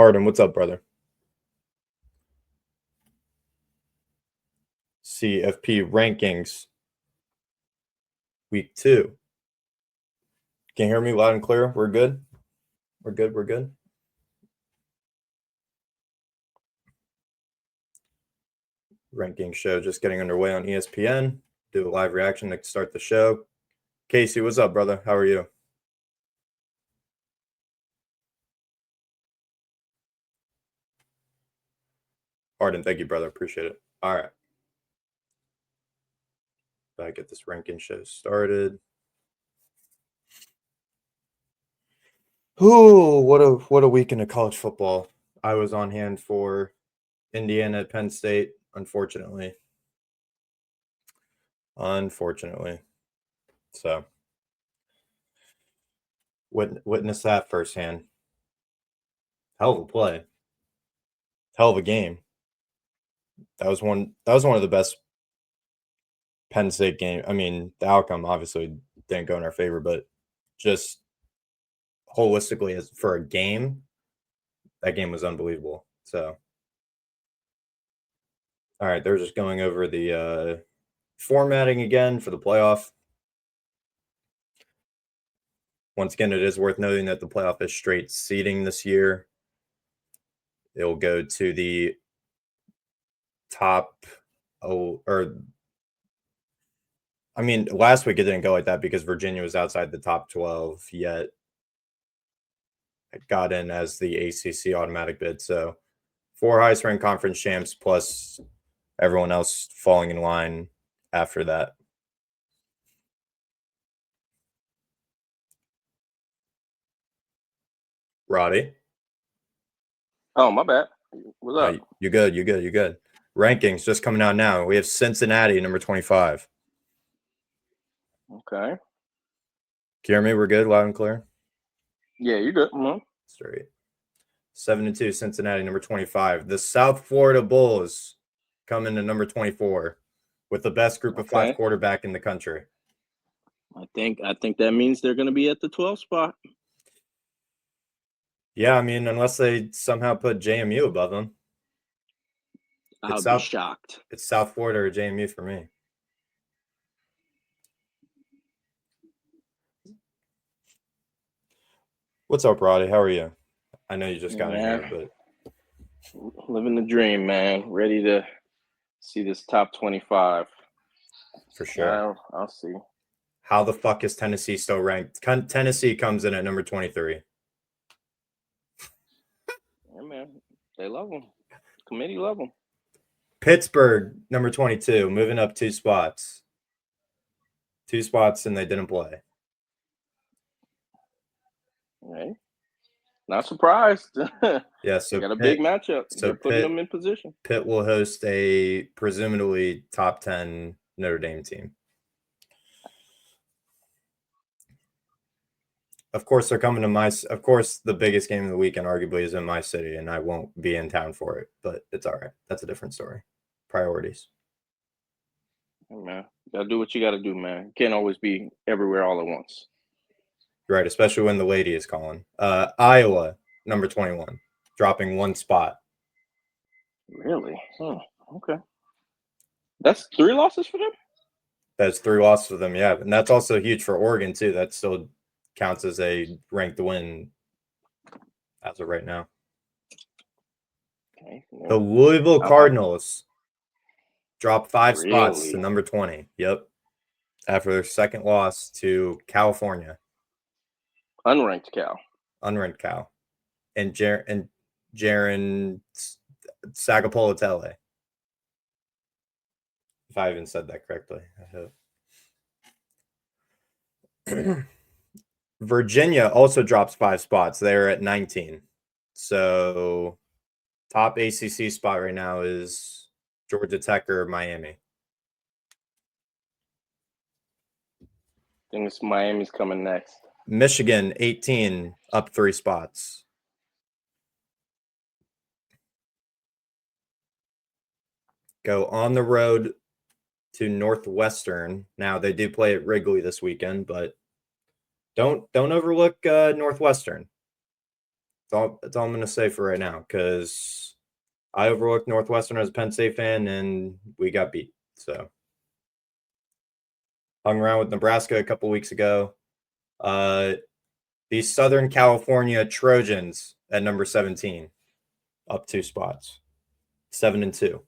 Harden, what's up, brother? CFP rankings, week 2. Can you hear me loud and clear? We're good? We're good? Ranking show just getting underway on ESPN. Do a live reaction to start the show. Casey, what's up, brother? How are you? Harden, thank you, brother. Appreciate it. All right. Gotta get this ranking show started. Ooh, what a weekend of college football. I was on hand for Indiana at Penn State, unfortunately. So, witness that firsthand. Hell of a play. Hell of a game. That was one of the best Penn State game. I mean, the outcome obviously didn't go in our favor, but just holistically as for a game, that game was unbelievable. So, all right, they're just going over the formatting again for the playoff. Once again, it is worth noting that the playoff is straight seeding this year. It will go to the top. Last week it didn't go like that because Virginia was outside the top 12, yet it got in as the ACC automatic bid. So 4 highest ranked conference champs plus everyone else falling in line after that. Roddy. Oh, my bad. What's up? You good. Rankings just coming out now. We have Cincinnati, number 25. Okay. Can you hear me? We're good, loud and clear? Yeah, you're good. Mm-hmm. Straight. 7-2, Cincinnati, number 25. The South Florida Bulls come into number 24 with the best group of 5 quarterback in the country. I think that means they're going to be at the 12th spot. Yeah, I mean, unless they somehow put JMU above them. I'll be shocked. It's South Florida or JMU for me. What's up, Roddy? How are you? I know you just got in here, but living the dream, man. Ready to see this top 25. For sure. I'll see. How the fuck is Tennessee still ranked? Tennessee comes in at number 23. Yeah, man. They love them. Committee love them. Pittsburgh, number 22, moving up 2 spots. 2 spots, and they didn't play. Right. Not surprised. Yeah, so they got a big matchup. So they're putting them in position. Pitt will host a presumably top 10 Notre Dame team. Of course, they're coming to of course, the biggest game of the weekend arguably is in my city, and I won't be in town for it, but it's all right. That's a different story. Priorities. Hey, man, you got to do what you got to do, man. You can't always be everywhere all at once. Right, especially when the lady is calling. Iowa, number 21, dropping 1 spot. Really? Oh, okay. That's 3 losses for them? That's 3 losses for them, yeah. And that's also huge for Oregon, too. That still counts as a ranked win as of right now. Okay. The Louisville Cardinals dropped 5 spots to number 20. Yep. After their second loss to California. Unranked Cal. And Jaron Sagapolatele. If I even said that correctly, I hope. Virginia also drops 5 spots. They're at 19. So top ACC spot right now is Georgia Tech or Miami. I think it's Miami's coming next. Michigan, 18, up 3 spots. Go on the road to Northwestern. Now, they do play at Wrigley this weekend, but don't overlook Northwestern. That's all I'm going to say for right now, because I overlooked Northwestern as a Penn State fan, and we got beat. So hung around with Nebraska a couple weeks ago. The Southern California Trojans at number 17, up 2 spots, 7-2.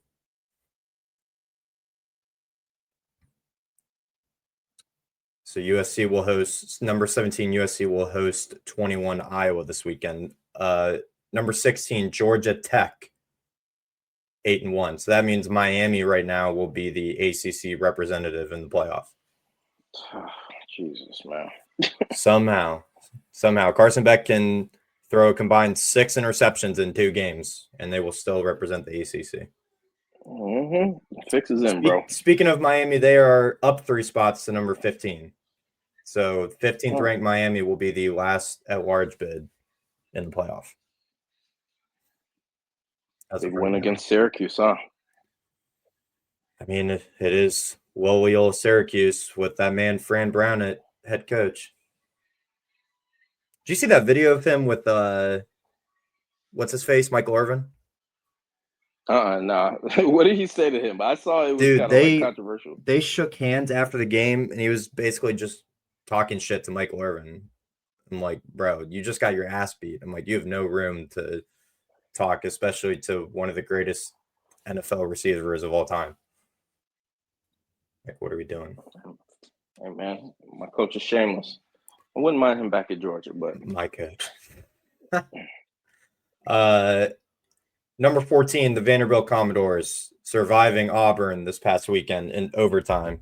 So USC will host number 17. USC will host 21 Iowa this weekend. Number 16 Georgia Tech, 8-1. So that means Miami right now will be the ACC representative in the playoff. Jesus, man. Somehow Carson Beck can throw a combined 6 interceptions in 2 games, and they will still represent the ACC. Fixes in, bro. Speaking of Miami, they are up 3 spots to number 15. So 15th ranked Miami will be the last at-large bid in the playoff. Big win against Syracuse, huh? I mean, it is Loyola Syracuse with that man Fran Brown at head coach. Did you see that video of him with what's his face, Michael Irvin? Nah. What did he say to him? I saw it was kind of like controversial. They shook hands after the game, and he was basically just talking shit to Michael Irvin. I'm like, bro, you just got your ass beat. I'm like, you have no room to talk, especially to one of the greatest NFL receivers of all time. Like, what are we doing? Hey, man, my coach is shameless. I wouldn't mind him back at Georgia, but my coach. Number 14, the Vanderbilt Commodores surviving Auburn this past weekend in overtime.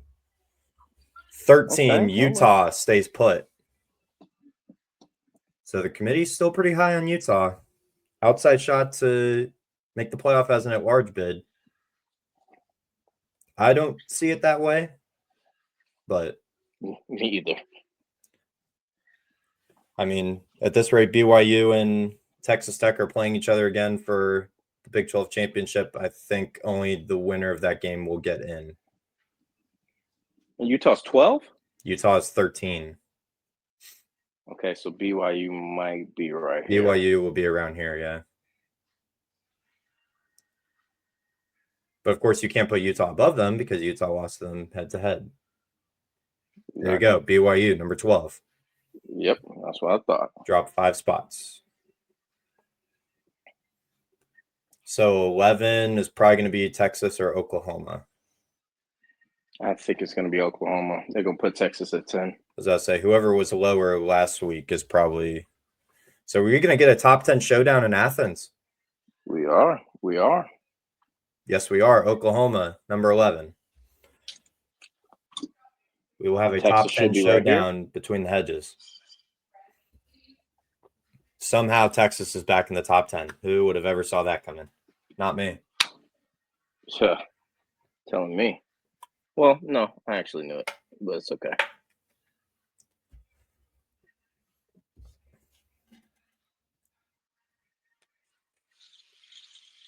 13, Utah stays put. So the committee's still pretty high on Utah. Outside shot to make the playoff as an at-large bid. I don't see it that way, but me either. I mean, at this rate, BYU and Texas Tech are playing each other again for the Big 12 championship. I think only the winner of that game will get in. And Utah's 12? Utah is 13. Okay, so BYU might be right here. BYU will be around here, yeah. But of course, you can't put Utah above them because Utah lost them head-to-head. There you go, BYU, number 12. Yep, that's what I thought. Dropped 5 spots. So 11 is probably going to be Texas or Oklahoma. I think it's going to be Oklahoma. They're going to put Texas at 10. As I say, whoever was lower last week is probably. So we're going to get a top 10 showdown in Athens. We are. Yes, we are. Oklahoma, number 11. We will have a top 10 showdown between the hedges. Somehow Texas is back in the top 10. Who would have ever saw that coming? Not me. Yeah. Telling me. Well, no, I actually knew it, but it's okay.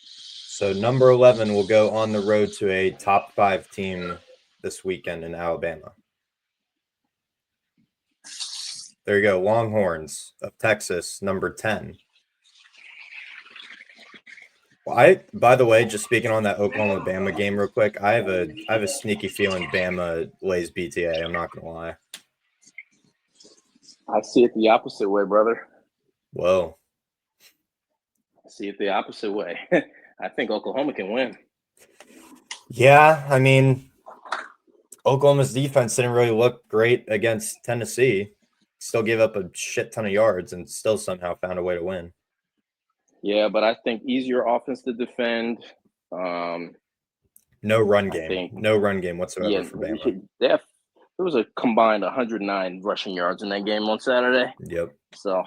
So number 11 will go on the road to a top 5 team this weekend in Alabama. There you go, Longhorns of Texas, number 10. Well, by the way, just speaking on that Oklahoma-Bama game real quick, I have a sneaky feeling Bama lays BTA. I'm not gonna lie. I see it the opposite way, brother. Whoa. I see it the opposite way. I think Oklahoma can win. Yeah, I mean, Oklahoma's defense didn't really look great against Tennessee. Still gave up a shit ton of yards and still somehow found a way to win. Yeah, but I think easier offense to defend. No run game. No run game whatsoever for Bama. There was a combined 109 rushing yards in that game on Saturday. Yep. So.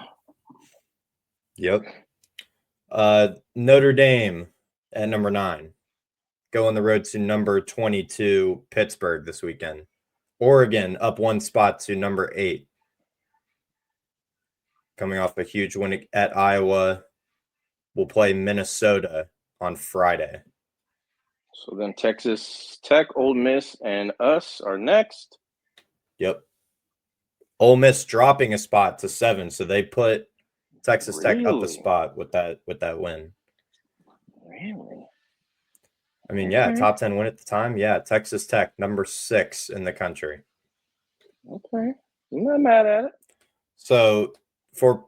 Yep. Notre Dame at number 9. Go on the road to number 22, Pittsburgh this weekend. Oregon up 1 spot to number 8. Coming off a huge win at Iowa. We'll play Minnesota on Friday. So then Texas Tech, Ole Miss, and us are next. Yep. Ole Miss dropping a spot to 7, so they put Texas Tech up a Really? spot with that win. Really? I mean, yeah, top 10 win at the time. Yeah, Texas Tech, number 6 in the country. Okay. I'm not mad at it. So for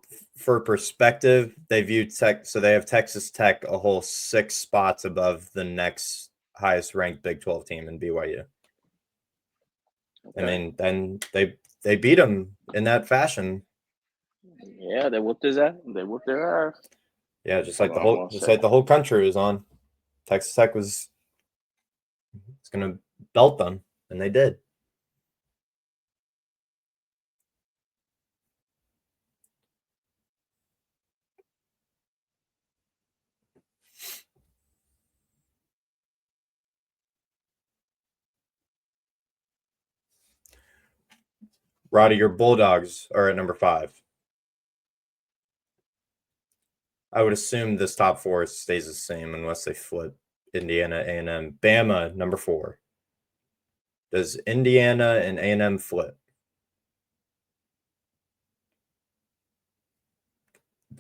perspective, they view Tech. So they have Texas Tech a whole 6 spots above the next highest ranked Big 12 team in BYU. Okay. I mean, then they beat them in that fashion. Yeah, they whooped his ass. They whooped their ass. Yeah, just Hold like on, I'm gonna say. the whole country was on. Texas Tech was going to belt them, and they did. Roddy, your Bulldogs are at number 5. I would assume this top 4 stays the same unless they flip Indiana, A&M. Bama, number 4. Does Indiana and A&M flip?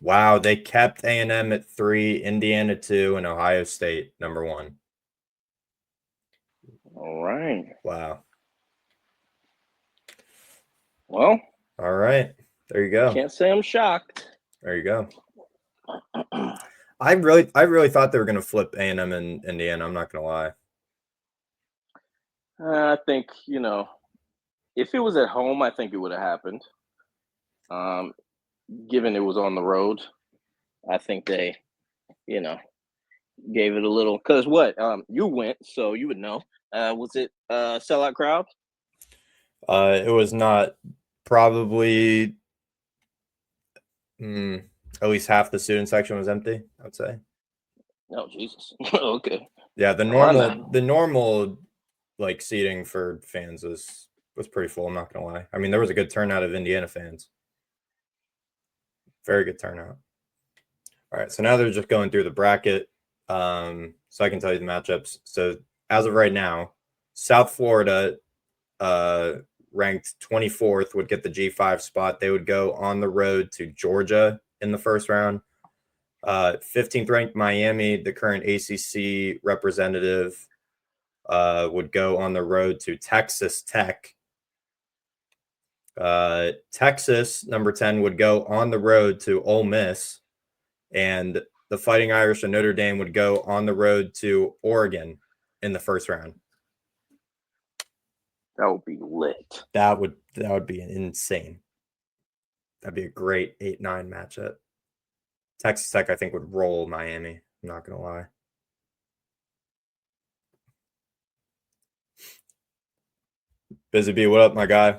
Wow, they kept A&M at 3, Indiana 2, and Ohio State number 1. All right. Wow. Well, all right. There you go. Can't say I'm shocked. There you go. I really thought they were going to flip A&M and Indiana. I'm not going to lie. I think, if it was at home, I think it would have happened. Given it was on the road, I think they, gave it a little. Because what? You went, so you would know. Was it sellout crowd? It was not probably at least half the student section was empty, I would say. Oh, Jesus. Okay. Yeah, the normal like seating for fans was pretty full, I'm not going to lie. I mean, there was a good turnout of Indiana fans. Very good turnout. All right, so now they're just going through the bracket. So I can tell you the matchups. So as of right now, South Florida, ranked 24th, would get the G5 spot. They would go on the road to Georgia in the first round. 15th ranked Miami, the current ACC representative, would go on the road to Texas Tech. Texas, number 10, would go on the road to Ole Miss. And the Fighting Irish and Notre Dame would go on the road to Oregon in the first round. That would be lit. That would be insane. That'd be a great 8-9 matchup. Texas Tech, I think, would roll Miami. I'm not going to lie. Busy B, what up, my guy?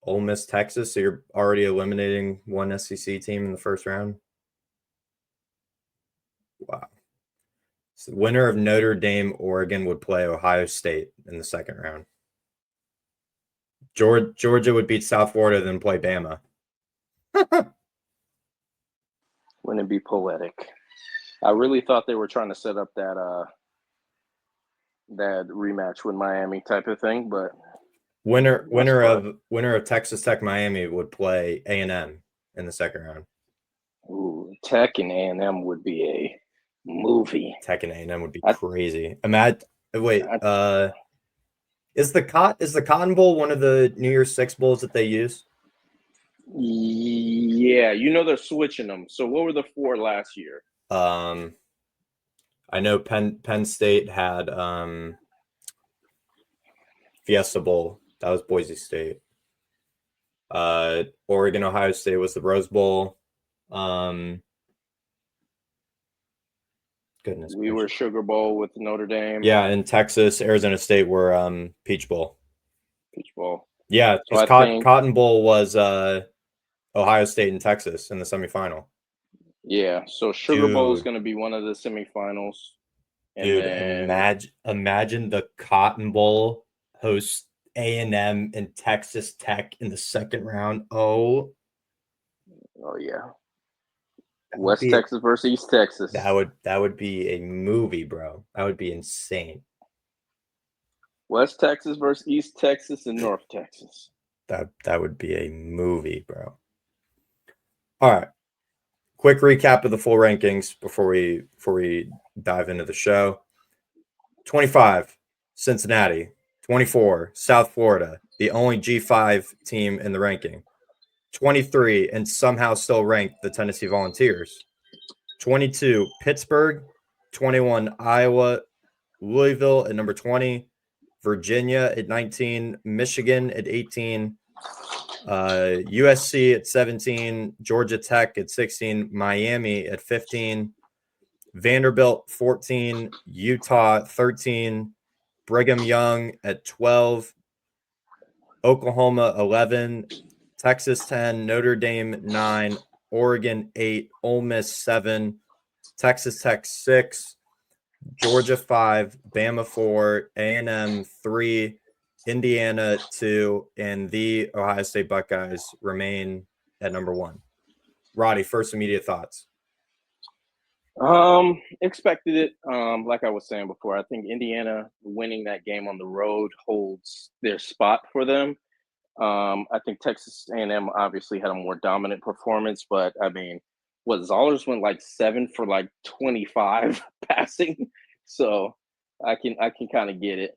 Ole Miss, Texas, so you're already eliminating one SEC team in the first round? Wow. So the winner of Notre Dame, Oregon would play Ohio State in the second round. Georgia would beat South Florida, then play Bama. Wouldn't it be poetic? I really thought they were trying to set up that rematch with Miami type of thing, but winner of Texas Tech Miami would play A&M in the second round. Ooh, Tech and A&M would be a movie. Tech and A&M would be crazy. Is the Cotton Bowl one of the New Year's Six bowls that they use? Yeah, they're switching them. So what were the 4 last year? I know Penn State had Fiesta Bowl. That was Boise State. Oregon, Ohio State was the Rose Bowl. Goodness. We were Sugar Bowl with Notre Dame. Yeah, in Texas, Arizona State were Peach Bowl. Peach Bowl. Yeah, because Cotton Bowl was Ohio State and Texas in the semifinal. Yeah, so Sugar Bowl is going to be one of the semifinals. Imagine the Cotton Bowl hosts A&M and Texas Tech in the second round. Oh yeah. West Texas versus East Texas. That would be a movie, bro. That would be insane. West Texas versus East Texas and North Texas. That would be a movie, bro. All right. Quick recap of the full rankings before we dive into the show. 25, Cincinnati. 24, South Florida, the only G5 team in the ranking. 23, and somehow still ranked, the Tennessee Volunteers. 22, Pittsburgh. 21, Iowa. Louisville at number 20. Virginia at 19. Michigan at 18. USC at 17. Georgia Tech at 16. Miami at 15. Vanderbilt 14. Utah 13. Brigham Young at 12. Oklahoma 11. Texas 10. Notre Dame 9. Oregon 8. Ole Miss 7. Texas Tech 6. Georgia 5. Bama 4. A&M 3. Indiana 2. And the Ohio State Buckeyes remain at number 1. Roddy, first immediate thoughts. Expected it. Like I was saying before, I think Indiana winning that game on the road holds their spot for them. I think Texas A&M obviously had a more dominant performance, but I mean, what Zollers went like 7 for like 25 passing, so I can kind of get it.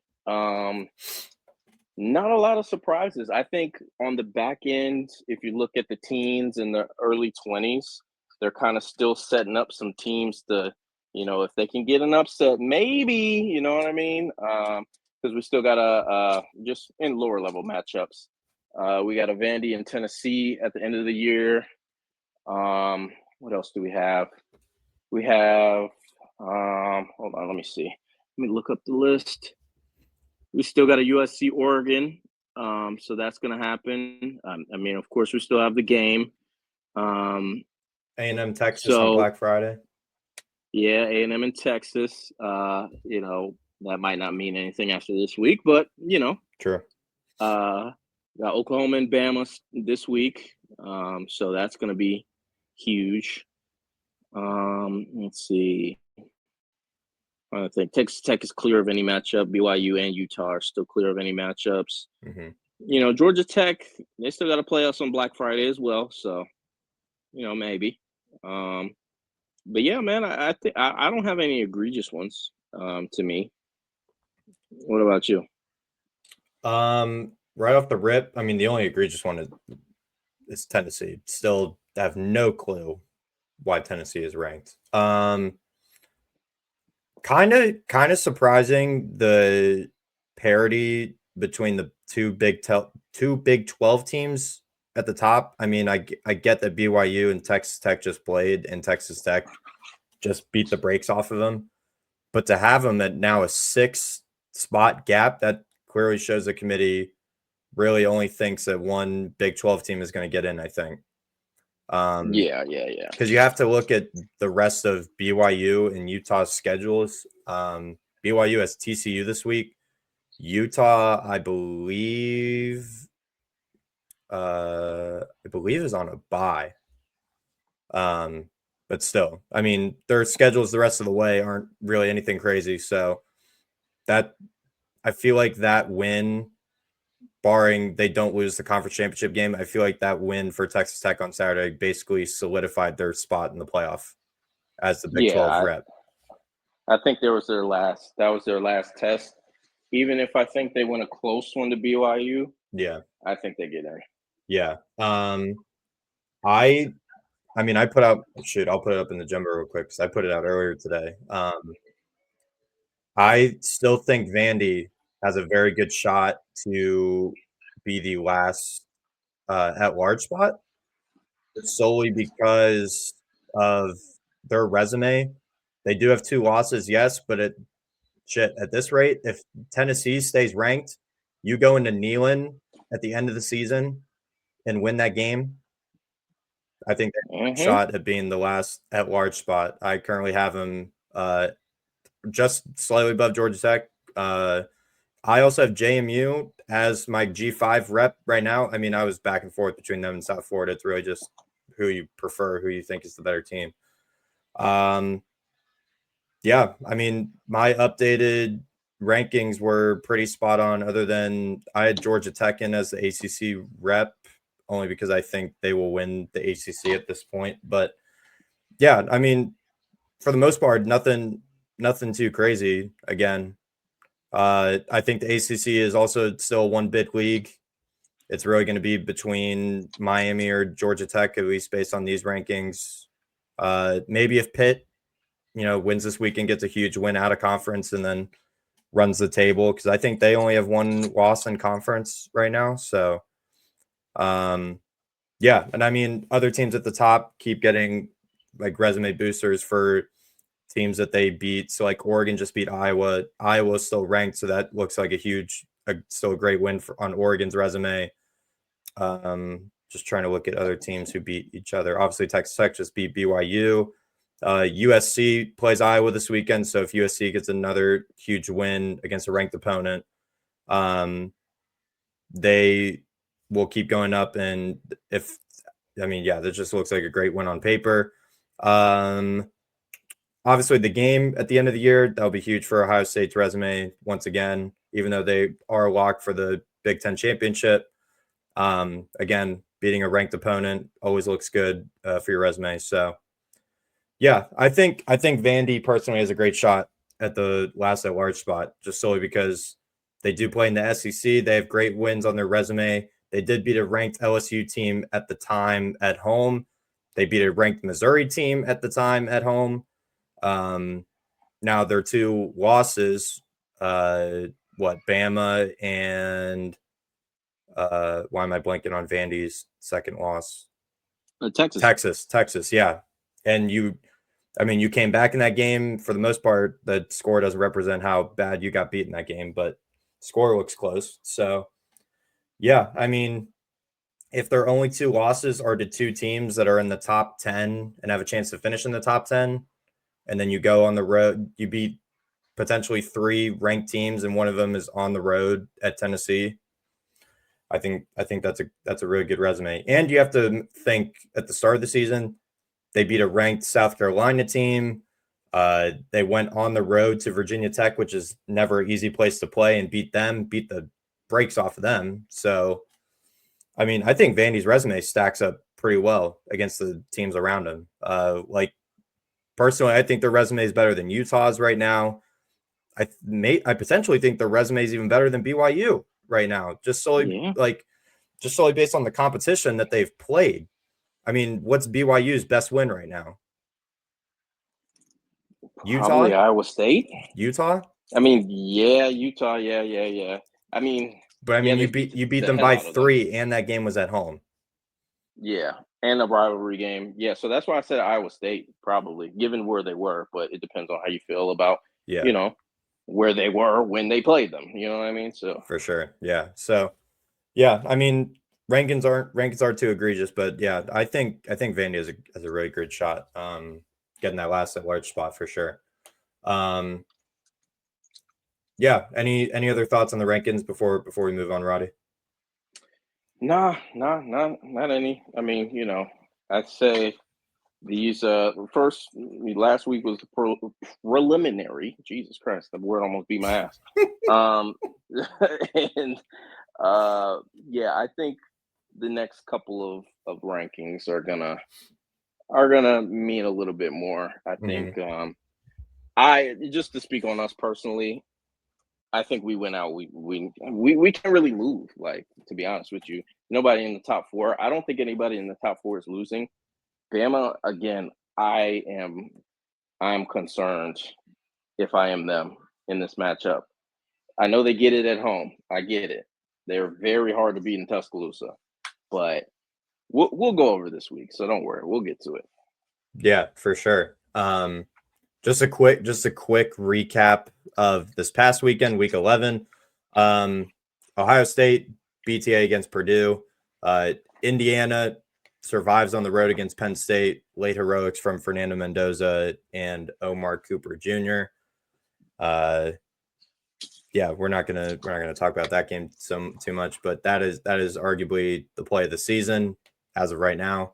Not a lot of surprises. I think on the back end, if you look at the teens in the early 20s, they're kind of still setting up some teams to, if they can get an upset, maybe, you know what I mean? Because we still got just in lower level matchups. We got a Vandy in Tennessee at the end of the year. What else do we have? We have, hold on, let me see. Let me look up the list. We still got a USC Oregon, so that's going to happen. I mean, of course, we still have the game. A&M Texas on Black Friday. Yeah, A&M in Texas. That might not mean anything after this week, but True. Got Oklahoma and Bama this week, so that's going to be huge. Let's see. I think Texas Tech is clear of any matchup. BYU and Utah are still clear of any matchups. Mm-hmm. Georgia Tech, they still got to play us on Black Friday as well. So, maybe. But yeah, man, I think I don't have any egregious ones to me. What about you? Right off the rip, I mean, the only egregious one is Tennessee. Still have no clue why Tennessee is ranked. Kind of surprising, the parity between the two Big 12 teams at the top. I mean, I get that BYU and Texas Tech just played, and Texas Tech just beat the brakes off of them. But to have them at now a 6-spot gap, that clearly shows the committee really only thinks that one Big 12 team is going to get in, I think. Yeah. Because you have to look at the rest of BYU and Utah's schedules. BYU has TCU this week. Utah, I believe is on a bye. But still, I mean, their schedules the rest of the way aren't really anything crazy. So that, I feel like that win, barring they don't lose the conference championship game, I feel like that win for Texas Tech on Saturday basically solidified their spot in the playoff as the Big 12 rep. I think that was their last test. Even if I think they win a close one to BYU, yeah, I think they get in. Yeah. I mean, I put out, I'll put it up in the Jumbo real quick because I put it out earlier today. I still think Vandy has a very good shot to be the last at-large spot, solely because of their resume. They do have 2 losses, yes, but at this rate, if Tennessee stays ranked, you go into Neyland at the end of the season and win that game, I think they have a shot at being the last at-large spot. I currently have them just slightly above Georgia Tech. I also have JMU as my G5 rep right now. I mean, I was back and forth between them and South Florida. It's really just who you prefer, who you think is the better team. Yeah, I mean, my updated rankings were pretty spot on, other than I had Georgia Tech in as the ACC rep, only because I think they will win the ACC at this point. But yeah, I mean, for the most part, nothing too crazy. Again, I think the ACC is also still one big league. It's really going to be between Miami or Georgia Tech, at least based on these rankings. Maybe if Pitt, wins this weekend, gets a huge win out of conference, and then runs the table, because I think they only have one loss in conference right now. So, yeah, and I mean, other teams at the top keep getting like resume boosters for teams that they beat. So like Oregon just beat Iowa. Iowa's still ranked, so that looks like still a great win on Oregon's resume. Just trying to look at other teams who beat each other. Obviously, Texas Tech just beat BYU. USC plays Iowa this weekend, so if USC gets another huge win against a ranked opponent, they will keep going up. And that just looks like a great win on paper. Obviously, the game at the end of the year, that'll be huge for Ohio State's resume once again, even though they are locked for the Big Ten championship. Again, beating a ranked opponent always looks good for your resume. So, yeah, I think Vandy personally has a great shot at the last at large spot, just solely because they do play in the SEC. They have great wins on their resume. They did beat a ranked LSU team at the time at home. They beat a ranked Missouri team at the time at home. Now their two losses, Bama and why am I blanking on Vandy's second loss? Texas, yeah. And you came back in that game. For the most part, the score doesn't represent how bad you got beat in that game, but score looks close. So, yeah, I mean, if their only two losses are to two teams that are in the top 10 and have a chance to finish in the top 10, and then you go on the road, you beat potentially three ranked teams, and one of them is on the road at Tennessee. I think that's a really good resume. And you have to think at the start of the season, they beat a ranked South Carolina team. They went on the road to Virginia Tech, which is never an easy place to play, and beat the brakes off of them. So, I mean, I think Vandy's resume stacks up pretty well against the teams around them. Personally, I think their resume is better than Utah's right now. I potentially think their resume is even better than BYU right now, just solely based on the competition that they've played. I mean, what's BYU's best win right now? Probably Iowa State. Utah? I mean, yeah, Utah. Yeah. I mean, but you beat them by 3, and that game was at home. Yeah, and a rivalry game. Yeah, so that's why I said Iowa State, probably, given where they were. But it depends on how you feel about, where they were when they played them. You know what I mean? So for sure, yeah. So, yeah, I mean, rankings aren't too egregious, but yeah, I think Vandy has a really good shot getting that last at large spot for sure. Yeah. Any other thoughts on the rankings before we move on, Roddy? Nah, not any. I mean, I'd say these last week was the preliminary. Jesus Christ, the word almost beat my ass. And yeah, I think the next couple of rankings are gonna mean a little bit more. I think I just to speak on us personally, I think we went out. We can't really move. Like, to be honest with you, nobody in the top 4. I don't think anybody in the top 4 is losing. Bama, again, I'm concerned if I am them in this matchup. I know they get it at home. I get it. They're very hard to beat in Tuscaloosa, but we'll go over this week, so don't worry. We'll get to it. Yeah, for sure. Just a quick recap of this past weekend, week 11. Ohio State BTA against Purdue. Indiana survives on the road against Penn State. Late heroics from Fernando Mendoza and Omar Cooper Jr. Yeah, we're not gonna talk about that game too much, but that is arguably the play of the season as of right now.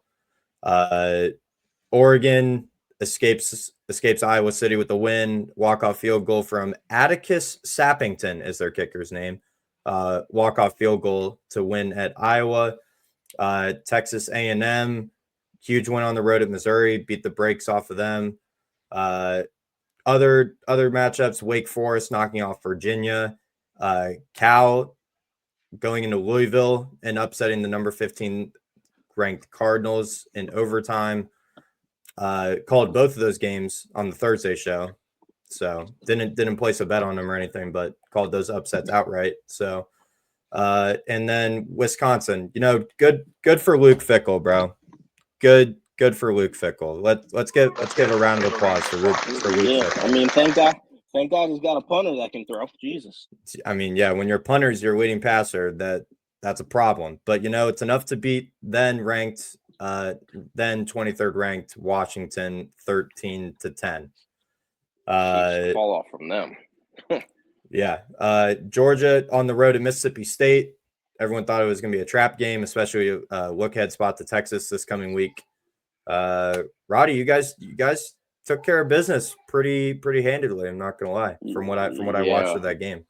Oregon escapes escapes Iowa City with the win. Walk-off field goal from Atticus Sappington is their kicker's name. Walk-off field goal to win at Iowa. Texas A&M, huge win on the road at Missouri, beat the brakes off of them. Other matchups, Wake Forest knocking off Virginia. Cal going into Louisville and upsetting the number 15 ranked Cardinals in overtime. Called both of those games on the Thursday show, so didn't place a bet on them or anything, but called those upsets outright. So, and then Wisconsin, good for Luke Fickell, bro. Good for Luke Fickell. Let's give a round of applause for Luke Fickell. I mean, thank God he's got a punter that can throw. Jesus. I mean, yeah, when your punter's your leading passer, that's a problem. But it's enough to beat then 23rd ranked Washington 13-10. Fall off from them. Yeah. Georgia on the road to Mississippi State. Everyone thought it was going to be a trap game, especially look ahead spot to Texas this coming week. Roddy, you guys took care of business pretty handedly. I'm not gonna lie. From what I watched of that game,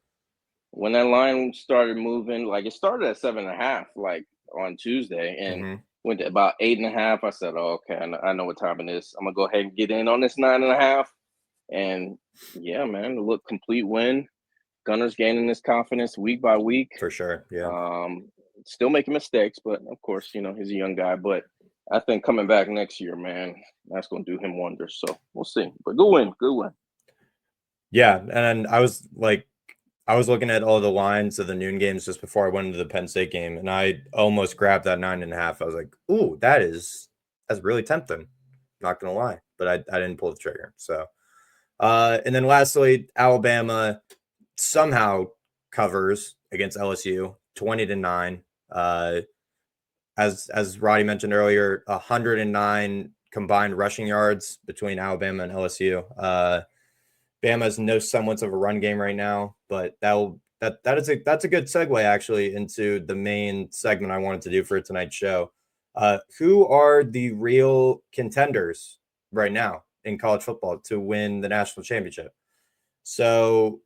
when that line started moving, like it started at 7.5, like on Tuesday, and went to about 8.5. I said, "Oh, okay, I know what time it is. I'm gonna go ahead and get in on this 9.5." And yeah, man, look, complete win. Gunner's gaining his confidence week by week. For sure. Yeah. Still making mistakes, but of course, he's a young guy. But I think coming back next year, man, that's going to do him wonders. So we'll see. But good win. Yeah, and I was looking at all the lines of the noon games just before I went into the Penn State game, and I almost grabbed that 9.5. I was like, "Ooh, that's really tempting." Not gonna lie, but I didn't pull the trigger. So, and then lastly, Alabama somehow covers against LSU 20-9. As Roddy mentioned earlier, 109 combined rushing yards between Alabama and LSU. Bama has no semblance of a run game right now, but that's a good segue actually into the main segment I wanted to do for tonight's show. Who are the real contenders right now in college football to win the national championship? So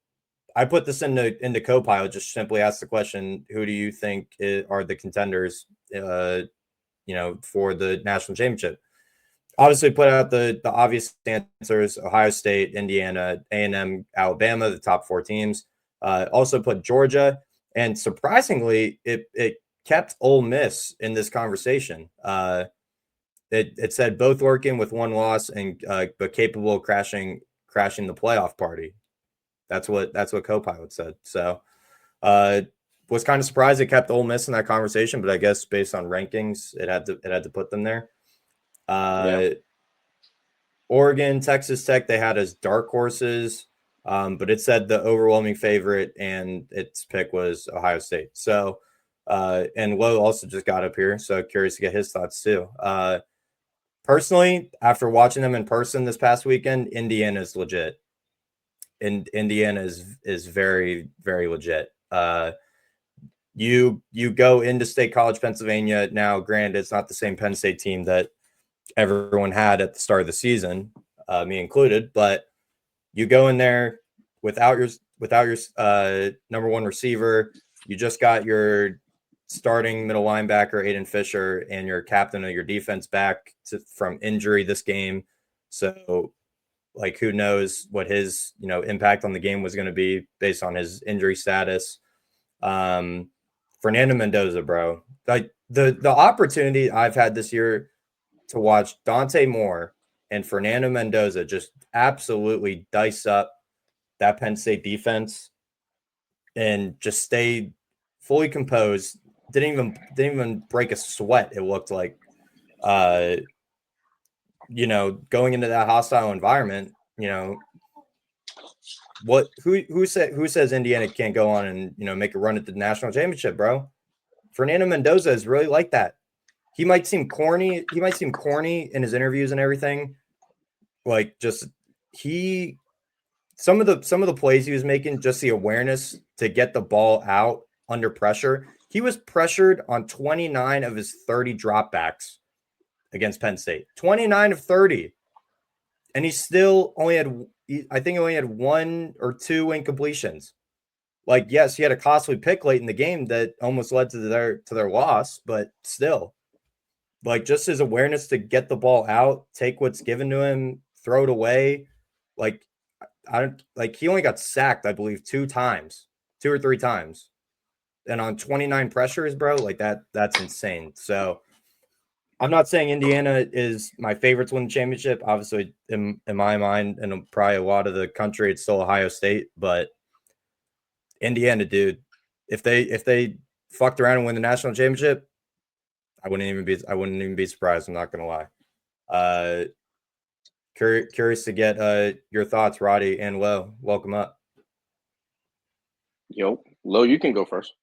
I put this into Copilot, just simply ask the question, who do you think are the contenders, for the national championship? Obviously put out the obvious answers: Ohio State, Indiana, A&M, Alabama, the top 4 teams. Also put Georgia, and surprisingly, it kept Ole Miss in this conversation. It said both working with 1 loss and but capable of crashing the playoff party. That's what Copilot said. So was kind of surprised it kept Ole Miss in that conversation, but I guess based on rankings, it had to put them there. Oregon, Texas Tech, they had as dark horses, but it said the overwhelming favorite, and its pick was Ohio State. So, and Lowe also just got up here, so curious to get his thoughts too. Personally, after watching them in person this past weekend, Indiana is legit. And Indiana is very, very legit. You go into State College, Pennsylvania. Now, granted, it's not the same Penn State team that everyone had at the start of the season, me included, but you go in there without your number 1 receiver. You just got your starting middle linebacker, Aiden Fisher, and your captain of your defense back from injury this game. So, who knows what his, impact on the game was going to be based on his injury status. Fernando Mendoza, bro. Like the opportunity I've had this year to watch Dante Moore and Fernando Mendoza just absolutely dice up that Penn State defense and just stay fully composed. Didn't even break a sweat, it looked like. Going into that hostile environment, who says Indiana can't go on and make a run at the national championship, bro? Fernando Mendoza is really like that. He might seem corny. He might seem corny in his interviews and everything. Some of the plays he was making, just the awareness to get the ball out under pressure. He was pressured on 29 of his 30 dropbacks against Penn State. 29 of 30. and he still only had, I think he only had 1 or 2 incompletions. Like, yes, he had a costly pick late in the game that almost led to their loss, but still, like, just his awareness to get the ball out, take what's given to him, throw it away. Like, I don't like he only got sacked, I believe, 2 times, 2 or 3 times. And on 29 pressures, bro, like that's insane. So I'm not saying Indiana is my favorite to win the championship. Obviously, in my mind, and probably a lot of the country, it's still Ohio State. But Indiana, dude, if they fucked around and win the national championship, I wouldn't even be surprised. I'm not gonna lie. Uh, curious to get your thoughts, Roddy and Lo. Welcome up. Yo, Lo, you can go first.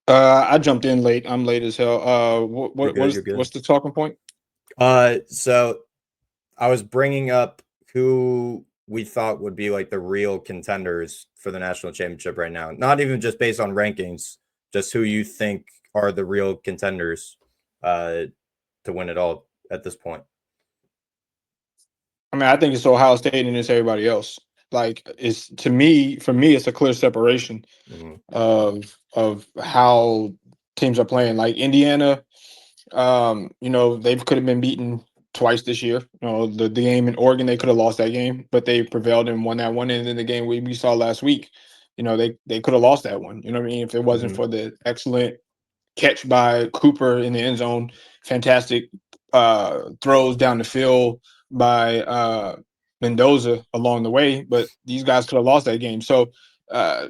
I jumped in late. I'm late as hell. You're good. You're good. What's the talking point? So I was bringing up who we thought would be like the real contenders for the national championship right now. Not even just based on rankings, just who you think are the real contenders to win it all at this point. I mean, I think it's Ohio State and it's everybody else. Like, it's for me, it's a clear separation Mm-hmm. of how teams are playing. Like Indiana, they could have been beaten twice this year. The game in Oregon, they could have lost that game, but they prevailed and won that one. And then the game we saw last week, they could have lost that one. You know what I mean? If it wasn't for the excellent catch by Cooper in the end zone, fantastic throws down the field by Mendoza along the way, but these guys could have lost that game. So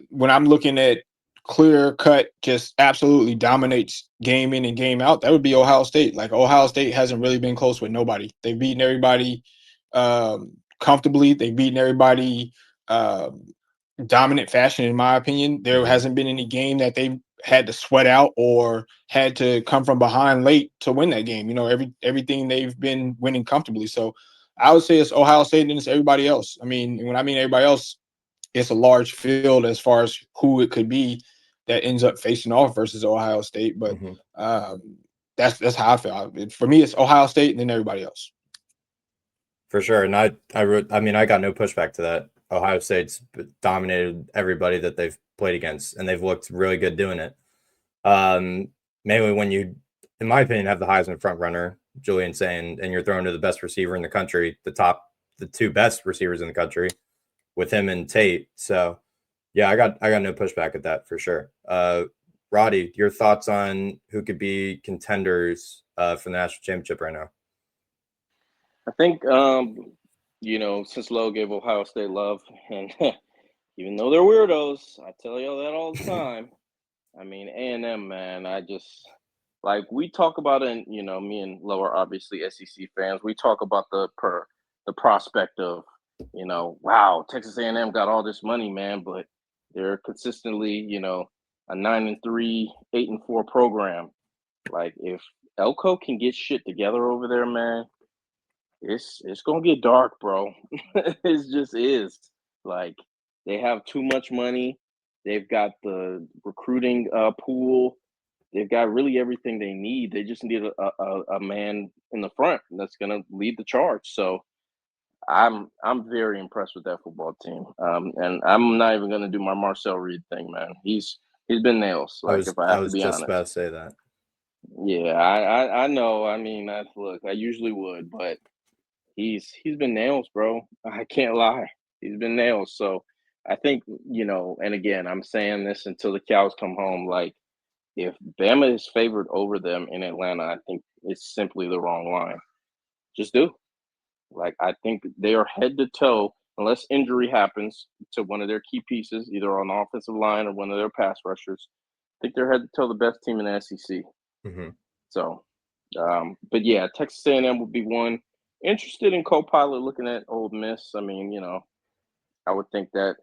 when I'm looking at clear cut, just absolutely dominates game in and game out, that would be Ohio State. Like Ohio State hasn't really been close with nobody. They've beaten everybody comfortably. They've beaten everybody dominant fashion, in my opinion. There hasn't been any game that they've had to sweat out or had to come from behind late to win that game. Everything they've been winning comfortably. So I would say it's Ohio State and it's everybody else. I mean, when I mean everybody else, it's a large field as far as who it could be that ends up facing off versus Ohio State. But that's how I feel. For me, it's Ohio State and then everybody else. For sure. And I got no pushback to that. Ohio State's dominated everybody that they've played against, and they've looked really good doing it. Mainly when you, in my opinion, have the Heisman front runner, Julian Sain, and you're throwing to the best receiver in the country, the 2 best receivers in the country, with him and Tate. So, yeah, I got no pushback at that for sure. Roddy, your thoughts on who could be contenders for the national championship right now? I think, since Lo gave Ohio State love, and even though they're weirdos, I tell y'all that all the time. I mean, A&M, man, I just like we talk about it. Me and Lo are obviously SEC fans. We talk about the prospect of, wow, Texas A&M got all this money, man, but they're consistently, a 9-3, 8-4 program. Like if Elko can get shit together over there, man, it's gonna get dark, bro. It just is. Like they have too much money. They've got the recruiting pool. They've got really everything they need. They just need a man in the front that's gonna lead the charge. So I'm very impressed with that football team. And I'm not even gonna do my Marcel Reed thing, man. He's been nails. Like if I I have to was be just honest. about to say that. Yeah, I know. I mean, look, I usually would, but he's been nails, bro. I can't lie. He's been nails. So I think, and again, I'm saying this until the cows come home. Like, if Bama is favored over them in Atlanta, I think it's simply the wrong line. Just do. Like, I think they are head to toe, unless injury happens to one of their key pieces, either on the offensive line or one of their pass rushers. I think they're head to toe the best team in the SEC. Mm-hmm. So, but yeah, Texas A&M would be one. Interested in co-pilot looking at Ole Miss. I mean, I would think that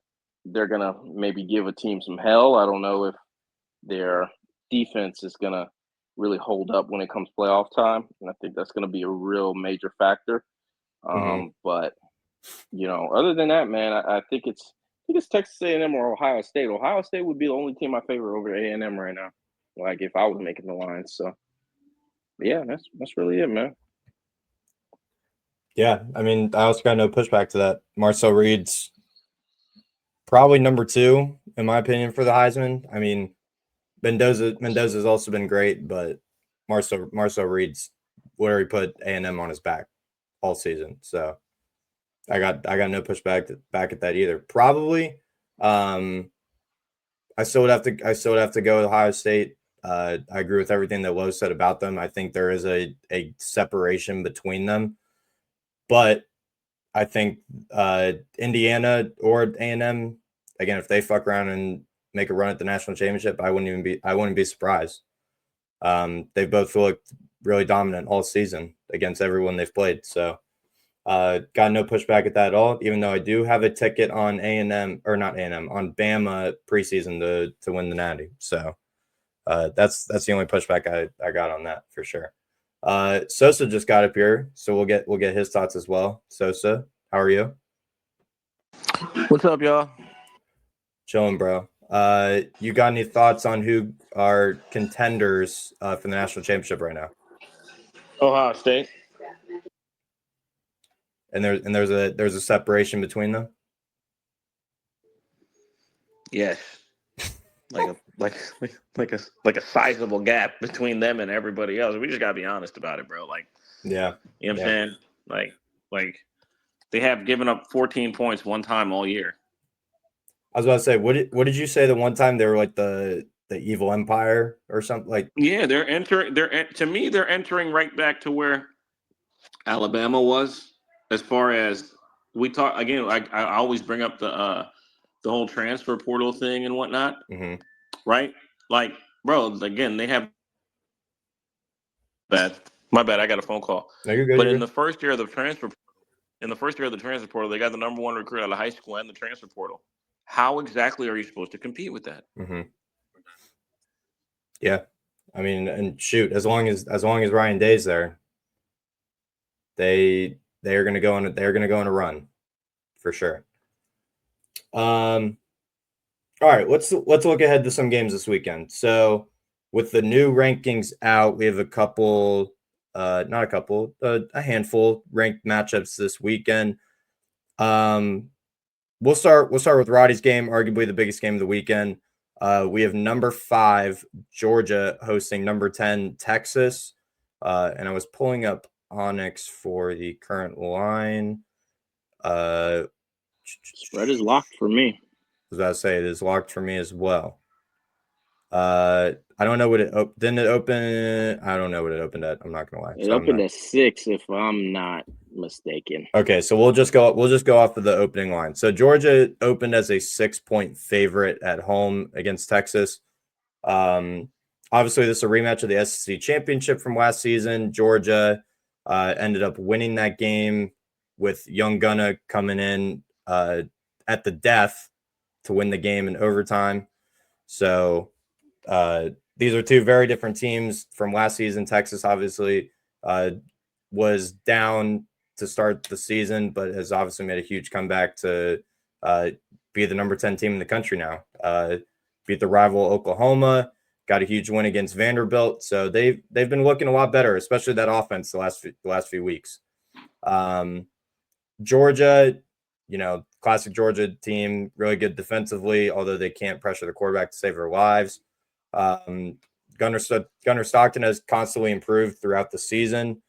they're gonna maybe give a team some hell. I don't know if their defense is gonna really hold up when it comes playoff time, and I think that's gonna be a real major factor. But other than that, man, I think it's Texas A&M or Ohio State. Ohio State would be the only team I favor over A&M right now. Like if I was making the line, so. Yeah, that's really it, man. Yeah, I mean, I also got no pushback to that. Marcel Reed's probably number 2 in my opinion for the Heisman. I mean, Mendoza's also been great, but Marcel Reed's literally put A&M on his back all season. So I got no pushback back at that either. Probably, I still would have to go with Ohio State. I agree with everything that Lowe said about them. I think there is a separation between them, but I think Indiana or A&M, again, if they fuck around and make a run at the national championship, I wouldn't be surprised. They both looked really dominant all season against everyone they've played. So got no pushback at that at all, even though I do have a ticket on A&M, or not A&M, on Bama preseason to win the Natty. So that's the only pushback I got on that for sure. Sosa just got up here, so we'll get his thoughts as well. Sosa, how are you? What's up, y'all? Chilling, bro. You got any thoughts on who are contenders for the national championship right now? Ohio State. And there's a separation between them. Yes, like a sizable gap between them and everybody else. We just gotta be honest about it, bro. Like, Yeah, you know what I'm saying? Like they have given up 14 points one time all year. I was about to say, what did you say the one time they were like the evil empire or something like? Yeah, they're entering right back to where Alabama was, as far as we talk again. I always bring up the whole transfer portal thing and whatnot, Mm-hmm. right? Like, bro, again, they have bad. My bad. I got a phone call. No, you're good. But You're in good. the first year of the transfer portal, they got the number 1 recruit out of high school and the transfer portal. How exactly are you supposed to compete with that? Mm-hmm. Yeah, I mean, and shoot, as long as Ryan Day's there, they're gonna go on a run for sure. All right, let's look ahead to some games this weekend. So with the new rankings out, we have a couple, not a couple, a handful ranked matchups this weekend. We'll start with Roddy's game, arguably the biggest game of the weekend. We have number 5 Georgia hosting number 10 Texas, and I was pulling up Onyx for the current line. Spread is locked for me. I was about to say it is locked for me as well. I don't know what it didn't it open. I don't know what it opened at. I'm not gonna lie. It opened at 6, if I'm not mistaken. Okay, so we'll just go off of the opening line. So Georgia opened as a 6-point favorite at home against Texas. Obviously, this is a rematch of the SEC championship from last season. Georgia ended up winning that game with Young Gunna coming in at the death to win the game in overtime. So these are two very different teams from last season. Texas obviously was down to start the season, but has obviously made a huge comeback to be the number 10 team in the country now. Beat the rival Oklahoma, got a huge win against Vanderbilt. So they've been looking a lot better, especially that offense the last few weeks. Georgia, classic Georgia team, really good defensively, although they can't pressure the quarterback to save their lives. Gunnar Stockton has constantly improved throughout the season.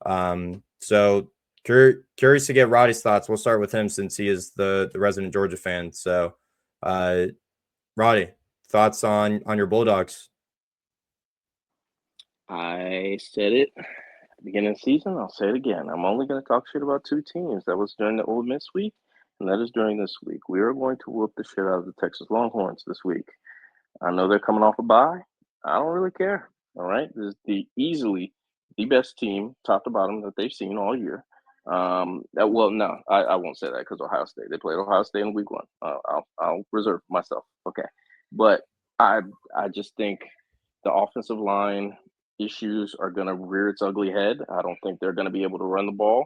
So curious to get Roddy's thoughts. We'll start with him since he is the resident Georgia fan. So, Roddy, thoughts on your Bulldogs? I said it at the beginning of the season. I'll say it again. I'm only going to talk shit about 2 teams. That was during the Ole Miss week, and that is during this week. We are going to whoop the shit out of the Texas Longhorns this week. I know they're coming off a bye. I don't really care. All right, this is easily the best team, top to bottom, that they've seen all year. Well, no, I won't say that because Ohio State. They played Ohio State in week 1. I'll reserve myself. Okay, but I just think the offensive line issues are going to rear its ugly head. I don't think they're going to be able to run the ball.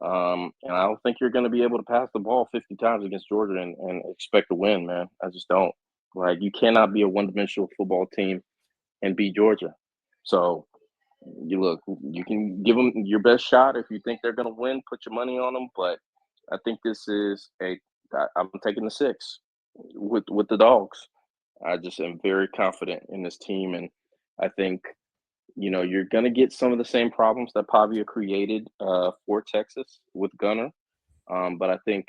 And I don't think you're going to be able to pass the ball 50 times against Georgia and expect to win, man. I just don't. Like, you cannot be a one-dimensional football team and beat Georgia. So You can give them your best shot if you think they're going to win. Put your money on them, but I think this is I'm taking the 6 with the dogs. I just am very confident in this team, and I think you're going to get some of the same problems that Pavia created for Texas with Gunner, but I think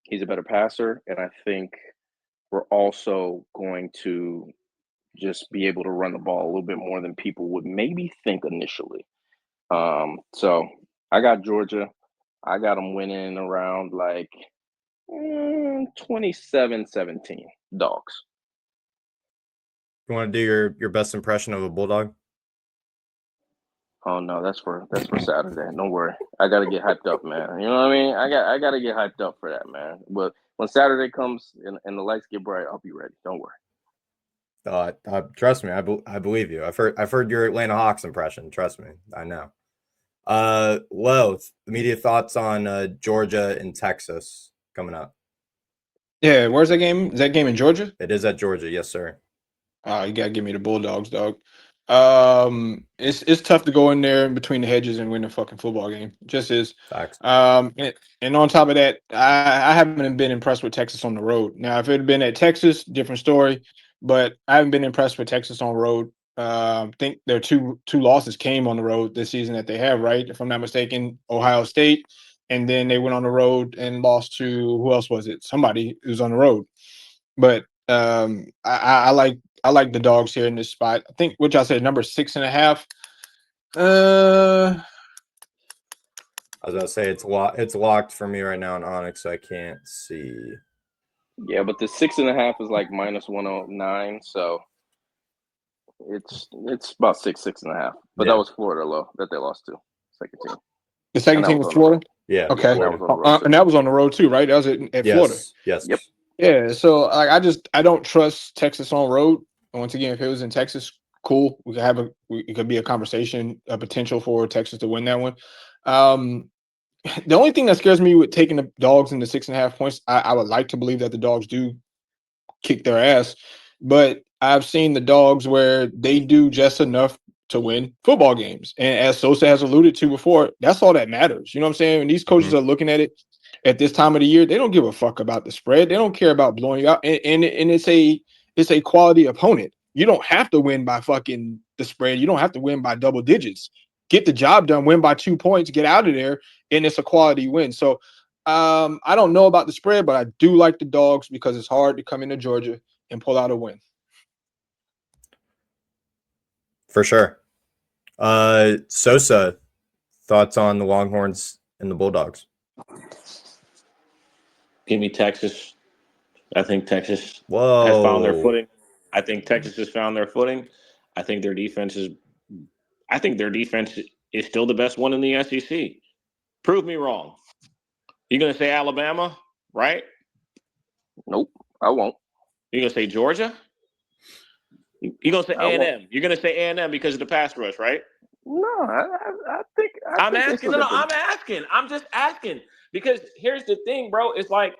he's a better passer, and I think we're also going to just be able to run the ball a little bit more than people would maybe think initially. So I got Georgia. I got them winning around like 27-17 dogs. You want to do your best impression of a bulldog? Oh no, that's for Saturday. Don't worry. I gotta get hyped up, man. You know what I mean? I gotta get hyped up for that, man. But when Saturday comes and the lights get bright, I'll be ready. Don't worry. Trust me, I believe you. I've heard your Atlanta Hawks impression. Trust me, I know. Immediate thoughts on Georgia and Texas coming up. Yeah, where's that game? Is that game in Georgia? It is at Georgia, yes, sir. You gotta give me the Bulldogs, dog. It's tough to go in there in between the hedges and win a fucking football game. Just is. Facts. And on top of that, I haven't been impressed with Texas on the road. Now, if it had been at Texas, different story. But I haven't been impressed with Texas on the road. I think their two losses came on the road this season that they have, right? If I'm not mistaken, Ohio State, and then they went on the road and lost to who else was it? Somebody who's on the road. But I like the dogs here in this spot. I think which I said number 6.5. I was gonna say it's locked for me right now in Onyx, so I can't see. Yeah, but the 6.5 is like -109, so it's about 6.5. But that was Florida low that they lost to second team. The second team was Florida. Yeah. Okay. Yeah, that was on the road And that was on the road too, right? That was at Florida. Yes. Yep. Yeah. So I don't trust Texas on road. Once again, if it was in Texas, cool. We could have it could be a conversation, a potential for Texas to win that one. The only thing that scares me with taking the dogs in the 6.5 points, I would like to believe that the dogs do kick their ass, but I've seen the dogs where they do just enough to win football games. And as Sosa has alluded to before, that's all that matters. You know what I'm saying? When these coaches are looking at it at this time of the year, they don't give a fuck about the spread. They don't care about blowing you out. And it's a quality opponent. You don't have to win by fucking the spread. You don't have to win by double digits. Get the job done, win by 2 points, get out of there, and it's a quality win. So I don't know about the spread, but I do like the dogs because it's hard to come into Georgia and pull out a win. For sure. Sosa, thoughts on the Longhorns and the Bulldogs? Give me Texas. I think Texas Whoa. has found their footing. I think Texas has found their footing. I think their defense is still the best one in the SEC. Prove me wrong. You're going to say Alabama, right? Nope, I won't. You're going to say Georgia? You're going to say A&M. You're going to say A&M because of the pass rush, right? No, I think I'm asking. No, I'm asking. I'm just asking because here's the thing, bro. It's like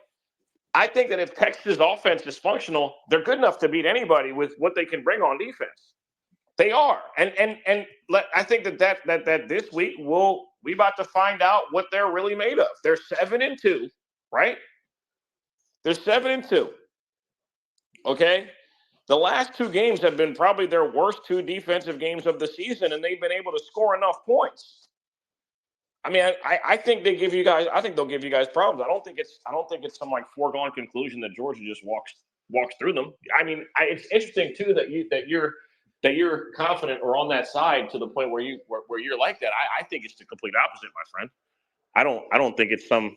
I think that if Texas' offense is functional, they're good enough to beat anybody with what they can bring on defense. They are, and I think that this week we about to find out what they're really made of. They're 7-2, right? They're 7-2. Okay, the last 2 games have been probably their worst 2 defensive games of the season, and they've been able to score enough points. I mean, I think they give you guys. I think they'll give you guys problems. I don't think it's some like foregone conclusion that Georgia just walks through them. I mean, it's interesting too that you're confident or on that side to the point where you're like that. I think it's the complete opposite, my friend. I don't think it's an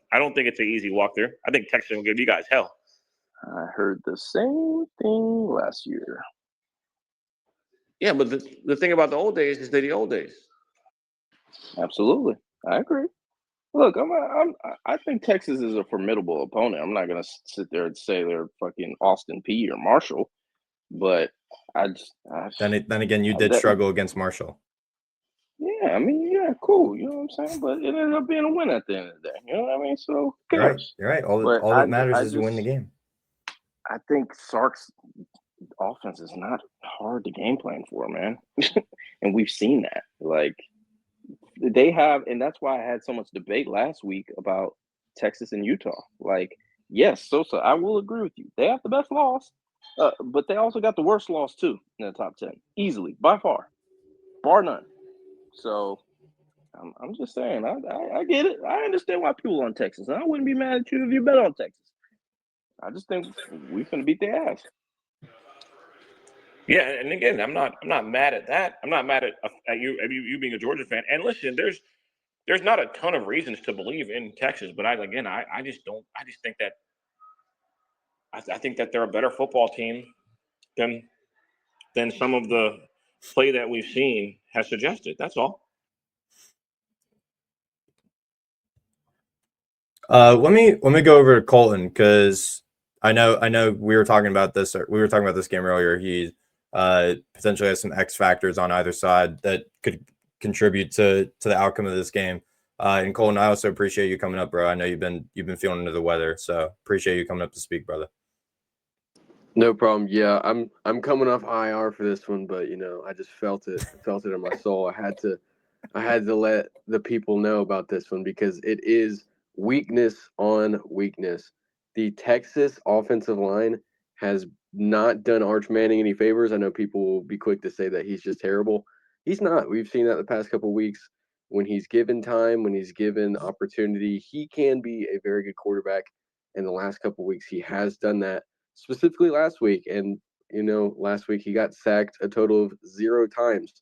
easy walk there. I think Texas will give you guys hell. I heard the same thing last year. Yeah, but the thing about the old days is they're the old days. Absolutely, I agree. Look, I think Texas is a formidable opponent. I'm not gonna sit there and say they're fucking Austin P or Marshall, but then again, you did struggle against Marshall. Yeah, I mean, yeah, cool. You know what I'm saying? But it ended up being a win at the end of the day. You know what I mean? So You're right. All that matters is you win the game. I think Sark's offense is not hard to game plan for, man. And we've seen that. Like, they have, and that's why I had so much debate last week about Texas and Utah. Like, yes, Sosa, I will agree with you. They have the best loss, but they also got the worst loss too in the top 10, easily, by far, bar none. So I'm just saying, I get it. I understand why people on Texas, and I wouldn't be mad at you if you bet on Texas. I just think we finna beat their ass. Yeah, and again, I'm not mad at that. I'm not mad at you being a Georgia fan. And listen, there's not a ton of reasons to believe in Texas, but I just don't. I just think that I think that they're a better football team than some of the play that we've seen has suggested. That's all. Let me go over to Colton because I know we were talking about this. We were talking about this game earlier. He potentially has some X factors on either side that could contribute to the outcome of this game. And Colton, I also appreciate you coming up, bro. I know you've been feeling under the weather, so appreciate you coming up to speak, brother. No problem. Yeah, I'm coming off IR for this one, but I just felt it in my soul. I had to let the people know about this one because it is weakness on weakness. The Texas offensive line has not done Arch Manning any favors. I know people will be quick to say that he's just terrible. He's not. We've seen that the past couple of weeks. When he's given time, when he's given opportunity, he can be a very good quarterback. In the last couple of weeks, he has done that. Specifically last week, and last week he got sacked a total of 0 times.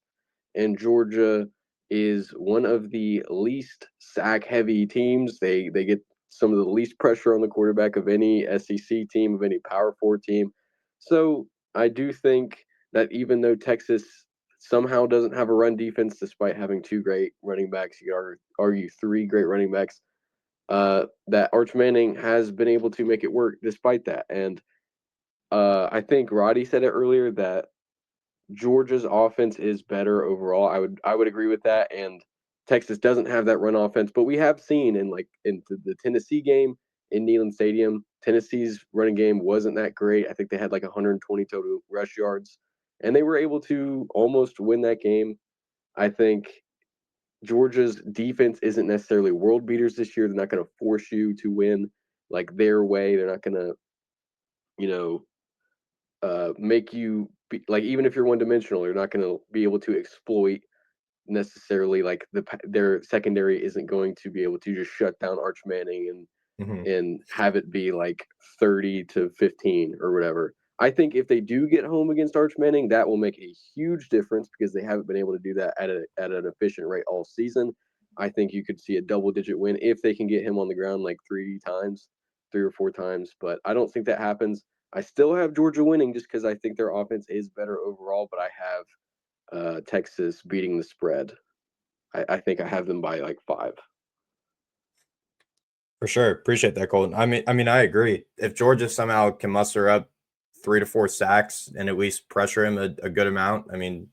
And Georgia is one of the least sack-heavy teams. They get some of the least pressure on the quarterback of any SEC team, of any Power 4 team. So I do think that even though Texas somehow doesn't have a run defense, despite having 2 great running backs, you could argue 3 great running backs, that Arch Manning has been able to make it work despite that. And I think Roddy said it earlier that Georgia's offense is better overall. I would agree with that. And Texas doesn't have that run offense, but we have seen in the Tennessee game in Neyland Stadium, Tennessee's running game wasn't that great. I think they had like 120 total rush yards, and they were able to almost win that game. I think Georgia's defense isn't necessarily world beaters this year. They're not going to force you to win like their way. They're not going to, make you be, like, even if you're one dimensional, you're not going to be able to exploit necessarily like their secondary isn't going to be able to just shut down Arch Manning and have it be like 30-15 or whatever. I think if they do get home against Arch Manning, that will make a huge difference because they haven't been able to do that at an efficient rate all season. I think you could see a double-digit win if they can get him on the ground like 3 or 4 times, but I don't think that happens. I still have Georgia winning just because I think their offense is better overall, but I have Texas beating the spread. I think I have them by like 5. For sure. Appreciate that, Colton. I mean, I agree. If Georgia somehow can muster up 3 to 4 sacks and at least pressure him a good amount, I mean,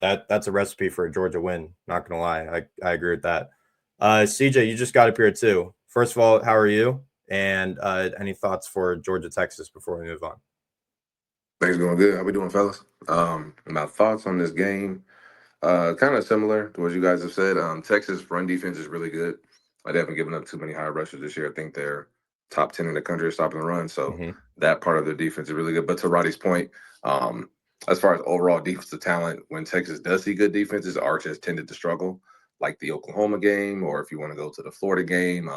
that's a recipe for a Georgia win. Not gonna lie. I agree with that. CJ, you just got up here too. First of all, how are you? And any thoughts for Georgia, Texas before we move on? Things going good. How we doing, fellas? My thoughts on this game, kind of similar to what you guys have said. Texas run defense is really good. They haven't given up too many high rushes this year. I think they're top 10 in the country at stopping the run. So that part of their defense is really good. But to Roddy's point, as far as overall defensive talent, when Texas does see good defenses, Arch has tended to struggle, like the Oklahoma game, or if you want to go to the Florida game,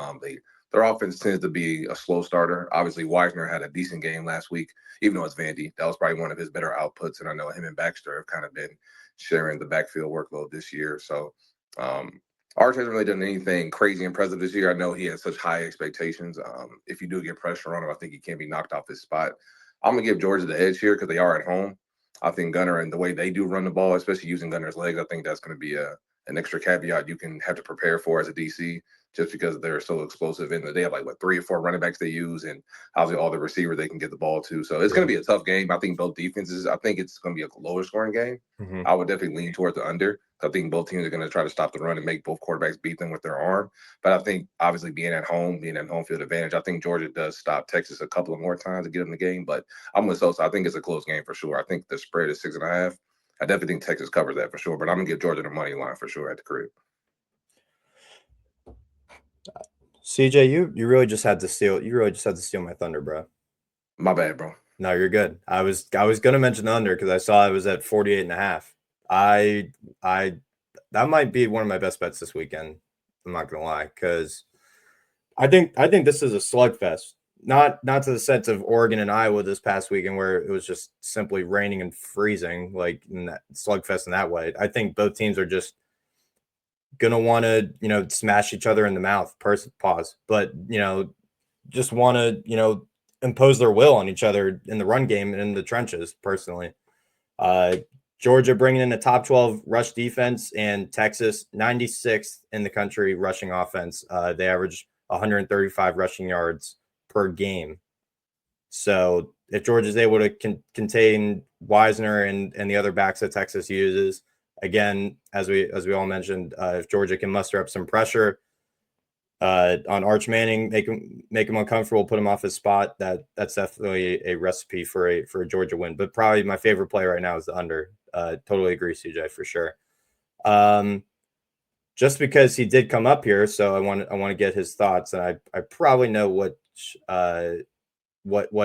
their offense tends to be a slow starter. Obviously, Weisner had a decent game last week, even though it's Vandy. That was probably one of his better outputs, and I know him and Baxter have kind of been sharing the backfield workload this year. So Arch hasn't really done anything crazy impressive this year. I know he has such high expectations. If you do get pressure on him, I think he can be knocked off his spot. I'm going to give Georgia the edge here because they are at home. I think Gunner and the way they do run the ball, especially using Gunner's legs, I think that's going to be an extra caveat you can have to prepare for as a DC. just because they're so explosive. And they have like 3 or 4 running backs they use, and obviously all the receivers they can get the ball to. So it's going to be a tough game. I think both defenses. I think it's going to be a lower scoring game. Mhm. I would definitely lean toward the under. I think both teams are going to try to stop the run and make both quarterbacks beat them with their arm. But I think obviously being at home field advantage, I think Georgia does stop Texas a couple of more times to get them the game. But I'm with Sosa. I think it's a close game for sure. I think the spread is 6.5. I definitely think Texas covers that for sure. But I'm gonna give Georgia the money line for sure at the crib. CJ, you really just had to steal. You really just had to steal my thunder, bro. My bad, bro. No, you're good. I was gonna mention the under because I saw it was at 48.5. That might be one of my best bets this weekend. I'm not gonna lie, because I think this is a slugfest. Not to the sense of Oregon and Iowa this past weekend where it was just simply raining and freezing, like in that slugfest in that way. I think both teams are just gonna want to, smash each other in the mouth. Pause, but just want to, impose their will on each other in the run game and in the trenches. Personally, Georgia bringing in a top 12 rush defense, and Texas 96th in the country rushing offense. They average 135 rushing yards per game. So if Georgia is able to contain Wisner and the other backs that Texas uses, again, as we all mentioned, if Georgia can muster up some pressure on Arch Manning, make him uncomfortable, put him off his spot, that's definitely a recipe for a Georgia win. But probably my favorite play right now is the under. Totally agree, CJ, for sure. Just because he did come up here, so I want to get his thoughts, and I probably know what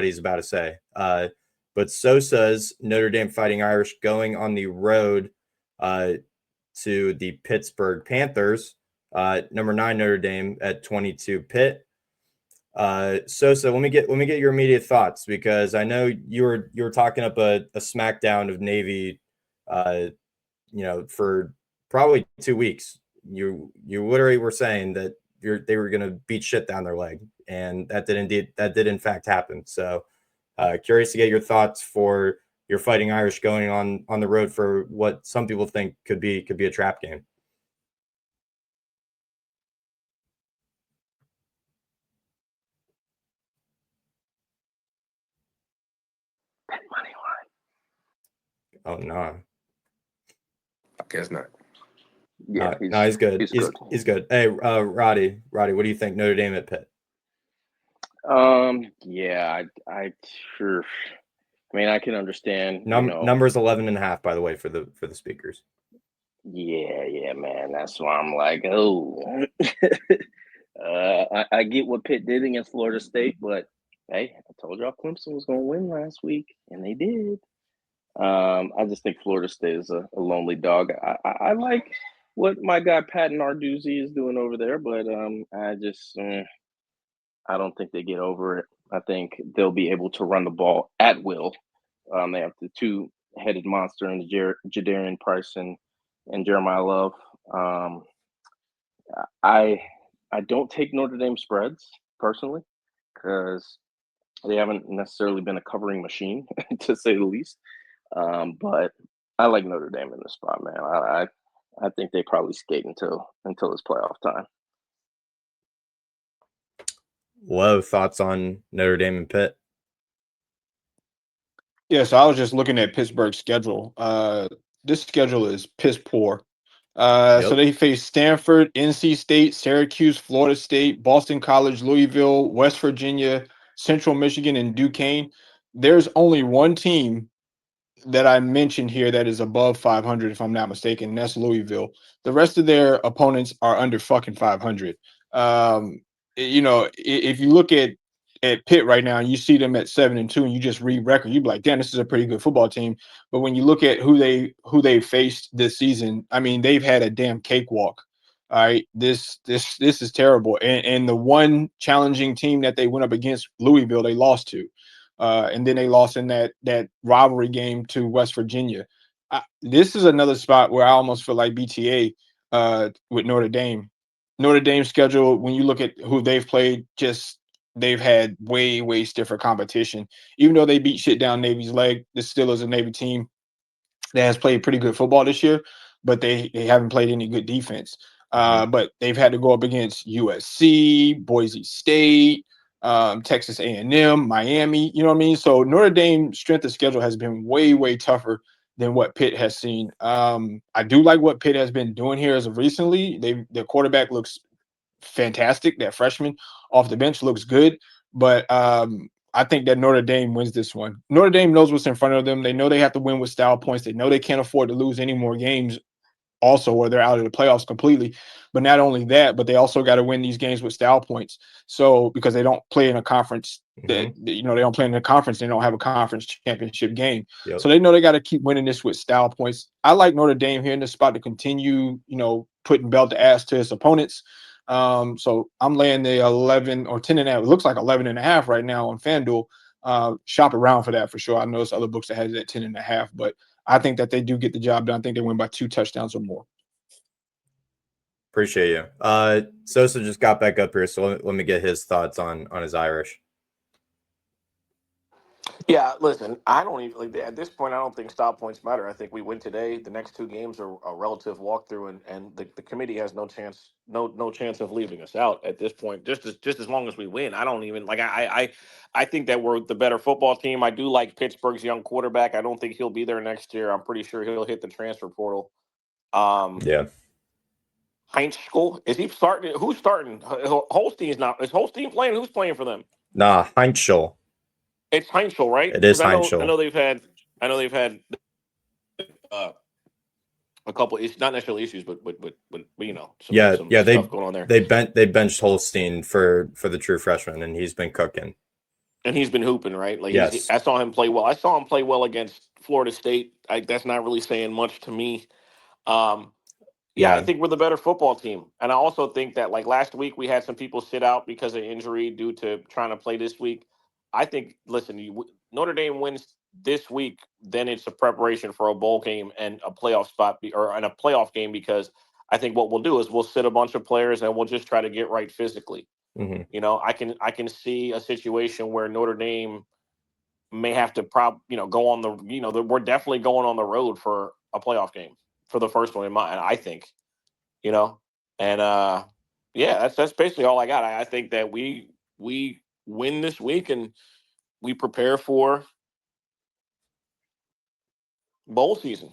he's about to say. But Sosa's Notre Dame Fighting Irish going on the road to the Pittsburgh Panthers. Number 9 Notre Dame at 22 Pitt. Sosa, let me get your immediate thoughts, because I know you were talking up a smackdown of Navy, for probably 2 weeks. You literally were saying that they were going to beat shit down their leg, and that did in fact happen. So, curious to get your thoughts for your Fighting Irish going on the road for what some people think could be a trap game. Bet money line. Oh no, I guess not. Yeah, he's good. He's good. Hey, Roddy, what do you think? Notre Dame at Pitt. Yeah, I sure. I mean, I can understand. Numbers 11.5, by the way, for the speakers. Yeah, man. That's why I'm like, oh. I get what Pitt did against Florida State, but hey, I told y'all Clemson was going to win last week, and they did. I just think Florida State is a lonely dog. I like what my guy Pat Narduzzi is doing over there, but I don't think they get over it. I think they'll be able to run the ball at will. They have the two-headed monster in the Jadarian Price and Jeremiah Love. I don't take Notre Dame spreads personally, because they haven't necessarily been a covering machine, to say the least. But I like Notre Dame in this spot, man. I think they probably skate until it's playoff time. Low thoughts on Notre Dame and Pitt? Yeah, so I was just looking at Pittsburgh's schedule. This schedule is piss poor. So they face Stanford, NC State, Syracuse, Florida State, Boston College, Louisville, West Virginia, Central Michigan, and Duquesne. There's only one team that I mentioned here that is above 500, if I'm not mistaken, and that's Louisville. The rest of their opponents are under fucking 500. If you look at Pitt right now and you see them at 7-2 and you just read record, you'd be like, damn, this is a pretty good football team. But when you look at who they faced this season, I mean, they've had a damn cakewalk. All right, this is terrible. And the one challenging team that they went up against, Louisville, they lost to. And then they lost in that rivalry game to West Virginia. This is another spot where I almost feel like BTA with Notre Dame. Notre Dame's schedule, when you look at who they've played, they've had way stiffer competition. Even though they beat shit down Navy's leg, this still is a Navy team that has played pretty good football this year, but they haven't played any good defense. But they've had to go up against USC, Boise State, Texas A&M, Miami. You know what I mean? So Notre Dame's strength of schedule has been way, way tougher than what Pitt has seen. I do like what Pitt has been doing here as of recently. Their quarterback looks fantastic. That freshman off the bench looks good. But I think that Notre Dame wins this one. Notre Dame knows what's in front of them. They know they have to win with style points. They know they can't afford to lose any more games also, or they're out of the playoffs completely. But not only that, but they also got to win these games with style points. So because they don't play in a conference that they don't play in a conference, they don't have a conference championship game. Yep. So they know they got to keep winning this with style points. I like Notre Dame here in this spot to continue, putting belt to ass to his opponents. So I'm laying the 11 or 10 and a half. It looks like 11 and a half right now on FanDuel. Shop around for that for sure. I know there's other books that has it at 10 and a half, but I think that they do get the job done. I think they win by 2 touchdowns or more. Appreciate you. Sosa just got back up here, so let me get his thoughts on his Irish. Yeah, listen, I don't even at this point. I don't think stop points matter. I think we win today. The next 2 games are a relative walkthrough, and the committee has no chance of leaving us out at this point. Just as long as we win, I don't even like. I think that we're the better football team. I do like Pittsburgh's young quarterback. I don't think he'll be there next year. I'm pretty sure he'll hit the transfer portal. Yeah. Heinz School, is he starting? Who's starting? Holstein's not. Is Holstein playing? Who's playing for them? Nah, Heinschel. It's Heinzel, right? It is I Heinschel. know they've had a couple. It's not necessarily issues, but some stuff going on there. They benched Holstein for the true freshman, and he's been cooking. And he's been hooping, right? Like, yes. I saw him play well. I saw him play well against Florida State. That's not really saying much to me. Yeah, I think we're the better football team. And I also think that, like, last week we had some people sit out because of injury due to trying to play this week. I think, listen, Notre Dame wins this week, then it's a preparation for a bowl game and a playoff spot and a playoff game, because I think what we'll do is we'll sit a bunch of players and we'll just try to get right physically. Mm-hmm. I can see a situation where Notre Dame may have to go on the, we're definitely going on the road for a playoff game for the first one I think, and yeah, that's basically all I got. I think that we win this week and we prepare for bowl season.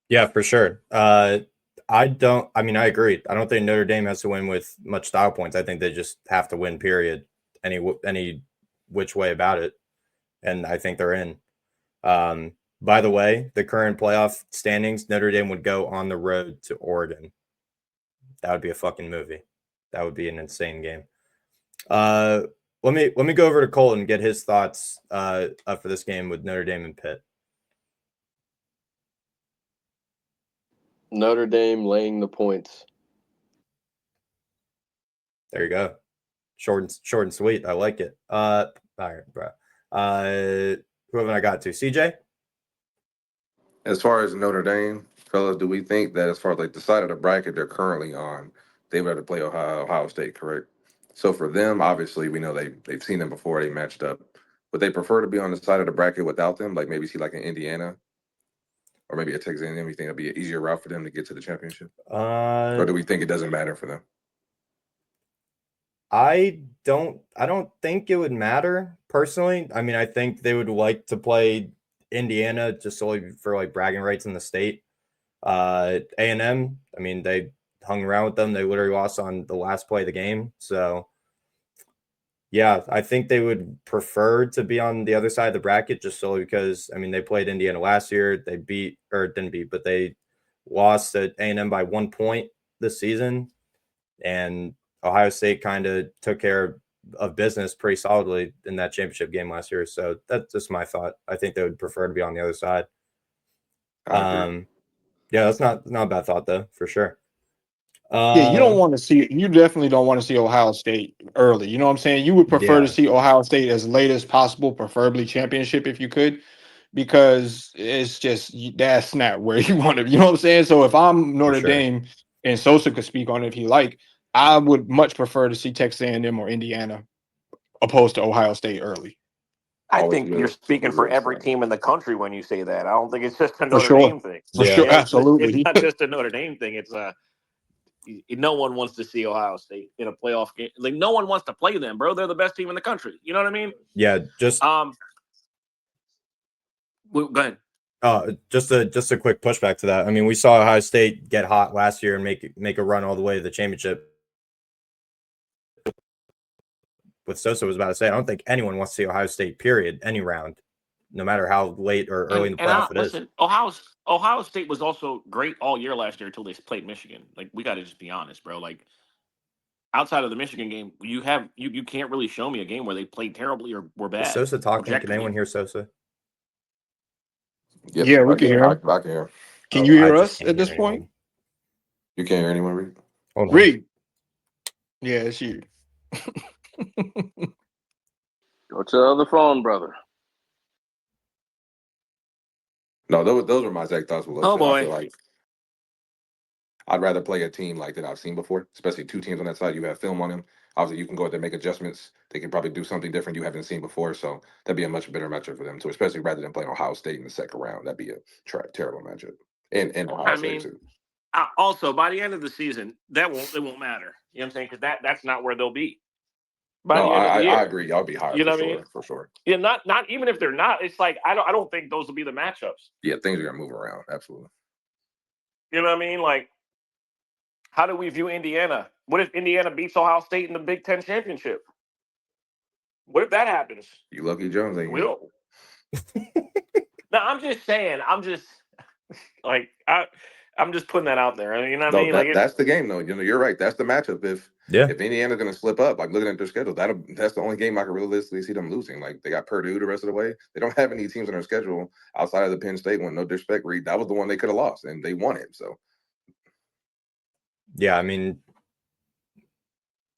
Yeah, for sure. I agree. I don't think Notre Dame has to win with much style points. I think they just have to win, period, any which way about it. And I think they're in. By the way, the current playoff standings, Notre Dame would go on the road to Oregon. That would be a fucking movie. That would be an insane game. Let me go over to Colton and get his thoughts for this game with Notre Dame and Pitt. Notre Dame laying the points. There you go. Short and sweet. I like it. All right, bro. Who haven't I got to? CJ? As far as Notre Dame, fellas, do we think that as far as like the side of the bracket they're currently on, they better play Ohio State, correct? So for them, obviously, we know they've seen them before, they matched up. Would they prefer to be on the side of the bracket without them? Like maybe see like an Indiana or maybe a Texas A&M? You think it'll be an easier route for them to get to the championship? Or do we think it doesn't matter for them? I don't think it would matter personally. I mean, I think they would like to play Indiana just solely for like bragging rights in the state. A&M, I mean, they hung around with them. They literally lost on the last play of the game. So yeah, I think they would prefer to be on the other side of the bracket just solely because, I mean, they played Indiana last year. They but they lost at A&M by 1 point this season. And Ohio State kind of took care of business pretty solidly in that championship game last year. So that's just my thought. I think they would prefer to be on the other side. Yeah, that's not a bad thought though, for sure. Yeah, you definitely don't want to see Ohio State early. You know what I'm saying? You would prefer to see Ohio State as late as possible, preferably championship if you could, because it's just that's not where you want to. You know what I'm saying? So if I'm Notre Dame, and Sosa could speak on it if he like, I would much prefer to see Texas A&M or Indiana opposed to Ohio State early. I Always think good. you're speaking Be for real every fun. team in the country when you say that. I don't think it's just a For Notre sure. Dame thing. For Yeah. sure. Yeah, it's Absolutely. not just a Notre Dame thing. It's no one wants to see Ohio State in a playoff game. Like no one wants to play them, bro. They're the best team in the country. You know what I mean? Yeah, just Go ahead. just a quick pushback to that. I mean, we saw Ohio State get hot last year and make a run all the way to the championship. What Sosa was about to say, I don't think anyone wants to see Ohio State, period, any round, no matter how late or early in the playoff it is. Listen, Ohio State was also great all year last year until they played Michigan. Like we got to just be honest, bro. Like outside of the Michigan game, you can't really show me a game where they played terribly or were bad. Is Sosa talking? Can objectively. anyone hear Sosa? Yep, Yeah, we I can hear him. I can hear. Can you I hear just us can't at hear this point? anyone. You can't hear anyone, Reed? Hold on. Reed. Yeah, it's you. Go to the other phone, brother. No, those were my exact thoughts. With Oh I boy. feel like I'd rather play a team like that I've seen before, especially two teams on that side. You have film on them. Obviously, you can go out there and make adjustments. They can probably do something different you haven't seen before. So that'd be a much better matchup for them too, especially rather than playing Ohio State in the second round. That'd be a terrible matchup. And Ohio State too. Also, by the end of the season, it won't matter. You know what I'm saying? Because that's not where they'll be. By No, the end of the year. I agree. Y'all be higher You know for what I sure, mean? for sure. Yeah, not even if they're not. It's like I don't think those will be the matchups. Yeah, things are gonna move around. Absolutely. You know what I mean? Like, how do we view Indiana? What if Indiana beats Ohio State in the Big Ten championship? What if that happens? You lucky Jones ain't We here. don't. No, I'm just saying. I'm just like I'm just putting that out there. You know what I mean? That's the game, though. You know, you're right. That's the matchup. If Indiana's going to slip up, like looking at their schedule, that's the only game I can realistically see them losing. Like they got Purdue the rest of the way. They don't have any teams on their schedule outside of the Penn State one. No disrespect, Reed. That was the one they could have lost, and they won it. So, yeah, I mean,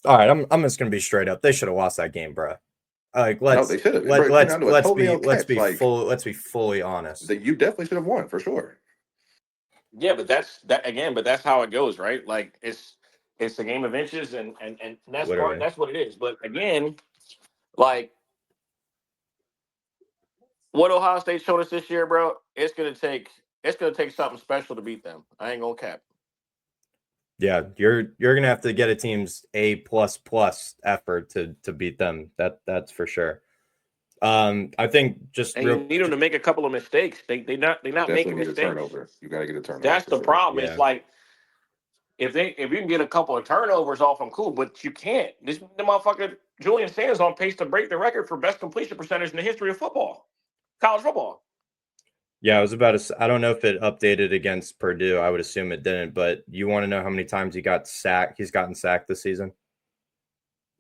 all right, I'm just gonna be straight up. They should have lost that game, bro. Like let's they should have. Let's be fully honest. You definitely should have won for sure. Yeah, but that's how it goes, right? Like it's a game of inches, and that's what it is. But again, like what Ohio State showed us this year, bro, it's gonna take something special to beat them. I ain't gonna cap. Yeah, you're gonna have to get a team's A++ effort to beat them. That's for sure. I think just you need them to make a couple of mistakes. They not making mistakes. Turnover. You got to get a turnover. That's the problem. Yeah. It's like if you can get a couple of turnovers off them, cool. But you can't. The motherfucker Julian Sanders on pace to break the record for best completion percentage in the history of football, college football. Yeah, I was about to. I don't know if it updated against Purdue. I would assume it didn't. But you want to know how many times he got sacked? He's gotten sacked this season.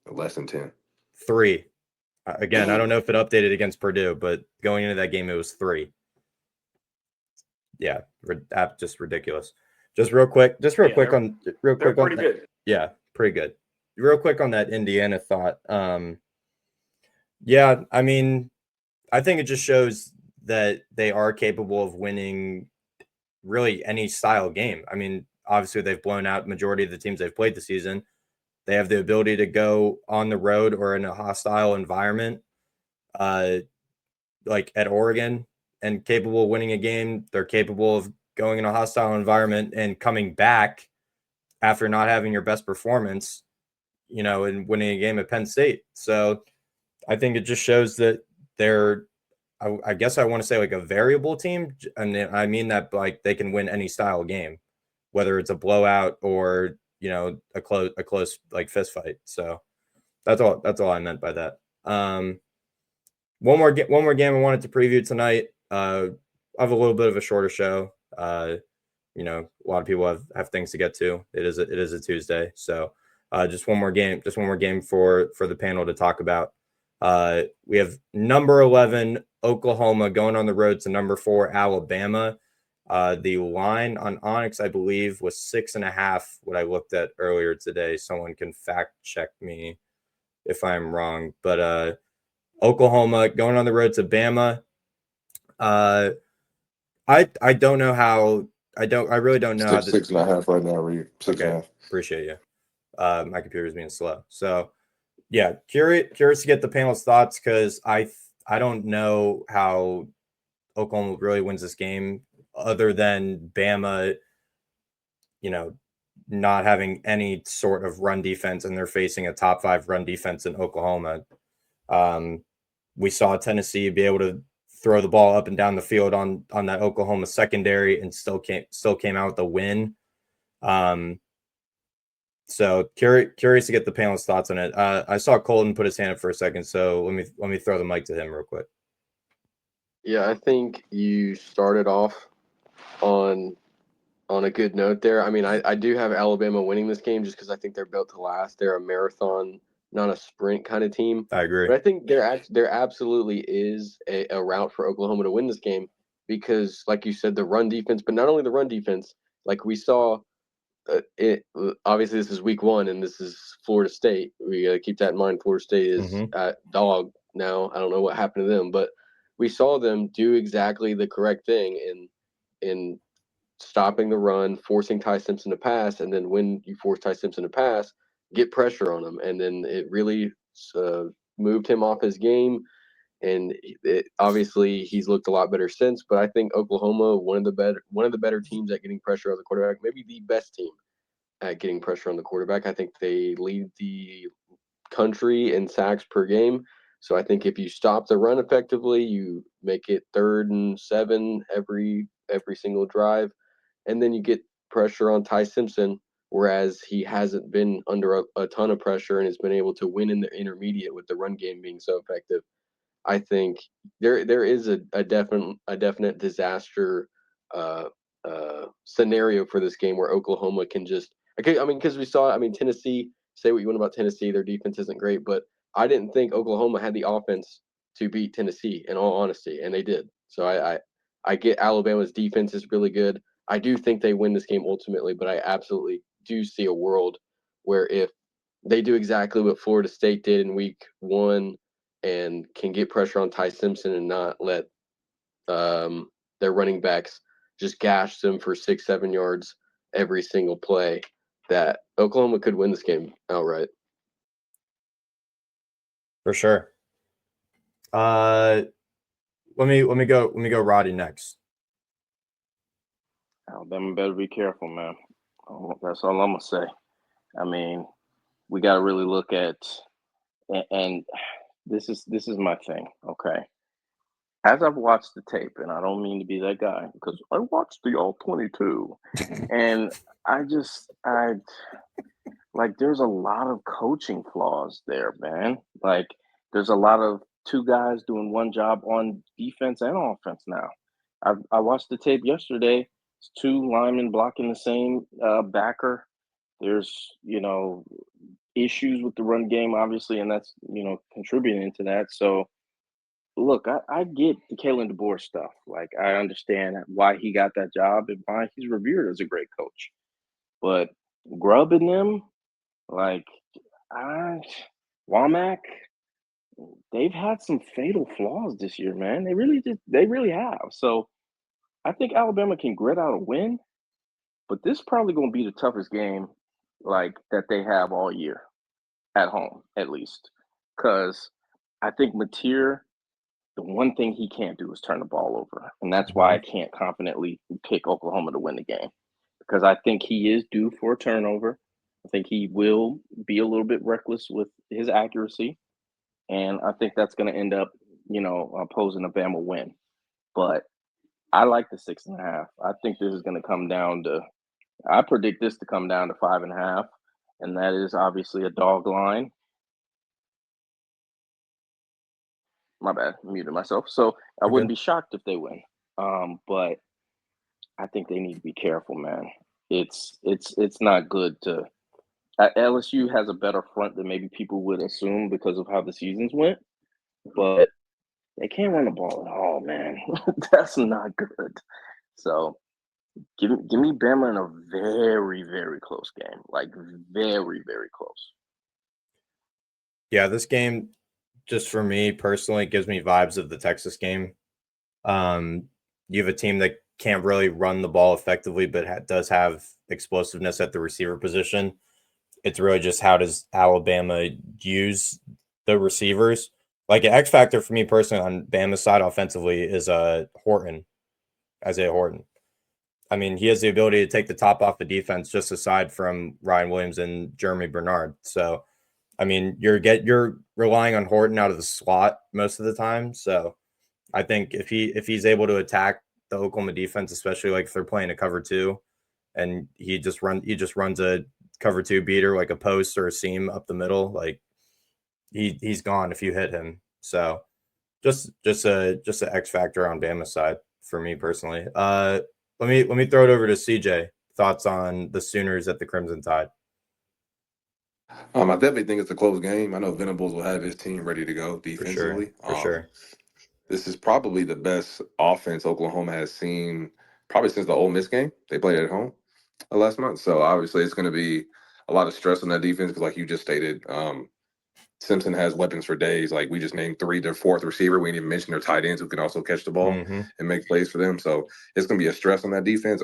Less than 10. 3. Again, I don't know if it updated against Purdue, but going into that game, it was 3. Yeah, just ridiculous. Just real quick on pretty good. Yeah, pretty good. Real quick on that Indiana thought. Yeah, I mean, I think it just shows that they are capable of winning really any style game. I mean, obviously they've blown out majority of the teams they've played this season. They have the ability to go on the road or in a hostile environment, like at Oregon, and capable of winning a game. They're capable of going in a hostile environment and coming back after not having your best performance, and winning a game at Penn State. So I think it just shows that they're, I guess I want to say like a variable team. And I mean that like they can win any style game, whether it's a blowout or, a close like fist fight. So that's all I meant by that. One more game I wanted to preview tonight. I have a little bit of a shorter show. A lot of people have things to get to. It is a Tuesday. So just one more game for the panel to talk about. We have number 11 Oklahoma going on the road to number 4 Alabama. The line on Onyx, I believe, was 6.5. What I looked at earlier today. Someone can fact check me if I'm wrong. But Oklahoma going on the road to Bama. I don't know how. I really don't know. 6.5 right now, Reed. 6.5. Appreciate you. My computer's being slow. So yeah, curious to get the panel's thoughts because I I don't know how Oklahoma really wins this game other than Bama, not having any sort of run defense, and they're facing a top 5 run defense in Oklahoma. We saw Tennessee be able to throw the ball up and down the field on that Oklahoma secondary and still came out with a win. So curious to get the panel's thoughts on it. I saw Colton put his hand up for a second, so let me throw the mic to him real quick. Yeah, I think you started off on a good note there. I mean, I do have Alabama winning this game just because I think they're built to last. They're a marathon, not a sprint kind of team. I agree. But I think there absolutely is a route for Oklahoma to win this game because, like you said, the run defense, but not only the run defense, like we saw. Obviously, this is week 1, and this is Florida State. We got to keep that in mind. Florida State is at dog now. I don't know what happened to them, but we saw them do exactly the correct thing in stopping the run, forcing Ty Simpson to pass, and then when you force Ty Simpson to pass, get pressure on him, and then it really moved him off his game. And obviously, he's looked a lot better since. But I think Oklahoma, one of the better teams at getting pressure on the quarterback, maybe the best team at getting pressure on the quarterback. I think they lead the country in sacks per game. So I think if you stop the run effectively, you make it 3rd and 7 every single drive, and then you get pressure on Ty Simpson, whereas he hasn't been under a ton of pressure and has been able to win in the intermediate with the run game being so effective. I think there is a definite disaster scenario for this game where Oklahoma can just. Okay, I mean, because we saw. I mean, Tennessee. Say what you want about Tennessee, their defense isn't great, but I didn't think Oklahoma had the offense to beat Tennessee. In all honesty, and they did. So I get Alabama's defense is really good. I do think they win this game ultimately, but I absolutely do see a world where if they do exactly what Florida State did in week 1 and can get pressure on Ty Simpson and not let their running backs just gash them for 6-7 yards every single play, that Oklahoma could win this game outright. For sure. Let me go Roddy next. Alabama better be careful, man. That's all I'm gonna say. I mean, we got to really look at, and this is my thing. Okay, as I've watched the tape, and I don't mean to be that guy because I watched the all 22, and I like there's a lot of coaching flaws there, man. Like there's a lot of 2 guys doing one job on defense and offense now. I watched the tape yesterday. It's 2 linemen blocking the same backer. There's issues with the run game, obviously, and that's contributing to that. So look, I get the Kalen DeBoer stuff. Like I understand why he got that job and why he's revered as a great coach. But Grubb and them, like Womack, they've had some fatal flaws this year, man. They really have. So I think Alabama can grit out a win, but this is probably going to be the toughest game like that they have all year at home, at least. Because I think Mateer, the one thing he can't do is turn the ball over. And that's why I can't confidently pick Oklahoma to win the game. Because I think he is due for a turnover. I think he will be a little bit reckless with his accuracy. And I think that's going to end up, opposing a Bama win. But I like the 6.5. I think this is going to come down to, I predict this to come down to 5.5. And that is obviously a dog line. My bad, I muted myself. So I wouldn't be shocked if they win. But I think they need to be careful, man. It's not good to. LSU has a better front than maybe people would assume because of how the seasons went, but they can't run the ball at all, man. That's not good. So give me Bama in a very, very close game, like very, very close. Yeah, this game, just for me personally, gives me vibes of the Texas game. You have a team that can't really run the ball effectively, but does have explosiveness at the receiver position. It's really just how does Alabama use the receivers. Like an X factor for me personally on Bama's side offensively is Horton, Isaiah Horton. I mean, he has the ability to take the top off the defense, just aside from Ryan Williams and Jeremy Bernard. So, I mean, you're relying on Horton out of the slot most of the time. So, I think if he's able to attack the Oklahoma defense, especially like if they're playing a cover two, and he just runs a cover two beater like a post or a seam up the middle, like he's gone if you hit him. So just a X factor on Bama's side for me personally. Let me throw it over to CJ. Thoughts on the Sooners at the Crimson Tide? I definitely think it's a close game. I know Venables will have his team ready to go defensively. For sure. This is probably the best offense Oklahoma has seen probably since the Ole Miss game. They played at home last month. So obviously it's going to be a lot of stress on that defense because, like you just stated, Simpson has weapons for days. Like we just named 3 to 4th receiver. We didn't even mention their tight ends who can also catch the ball and make plays for them. So it's going to be a stress on that defense.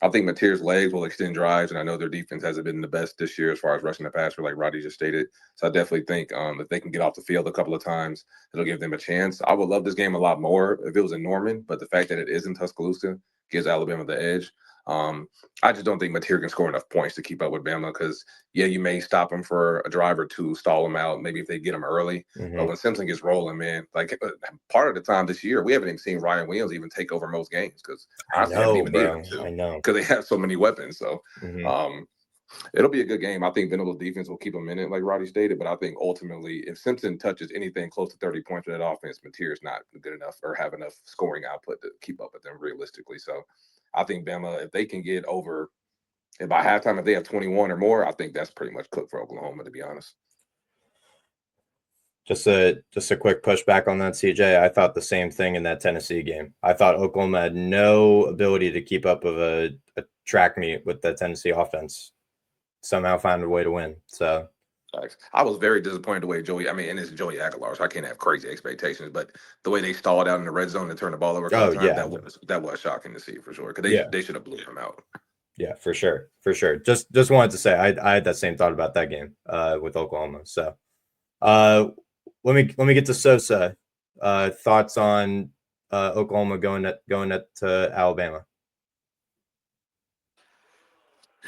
I think Mateer's legs will extend drives, and I know their defense hasn't been the best this year as far as rushing the passer, like Roddy just stated. So I definitely think if they can get off the field a couple of times, it'll give them a chance. I would love this game a lot more if it was in Norman, but the fact that it is in Tuscaloosa gives Alabama the edge. I just don't think Mateer can score enough points to keep up with Bama because, yeah, you may stop him for a drive or two, stall him out, maybe if they get him early. But when Simpson gets rolling, man, like part of the time this year, we haven't even seen Ryan Williams even take over most games because I know, needed bro. him to. I know. Because they have so many weapons. So it'll be a good game. I think Venables' defense will keep them in it, like Roddy stated. But I think ultimately, if Simpson touches anything close to 30 points for that offense, Mateer's not good enough or have enough scoring output to keep up with them realistically. So I think Bama, if they can get over, and by halftime, if they have 21 or more, I think that's pretty much cooked for Oklahoma, to be honest. Just a quick pushback on that, CJ. I thought the same thing in that Tennessee game. I thought Oklahoma had no ability to keep up with a track meet with the Tennessee offense. Somehow found a way to win. So I was very disappointed the way Joey. I mean, and it's Joey Aguilar, so I can't have crazy expectations. But the way they stalled out in the red zone and turned the ball over a couple times, that was shocking to see for sure. Because they should have blew him out. Yeah, for sure. Just wanted to say I had that same thought about that game with Oklahoma. So let me get to Sosa. Thoughts on Oklahoma going to Alabama?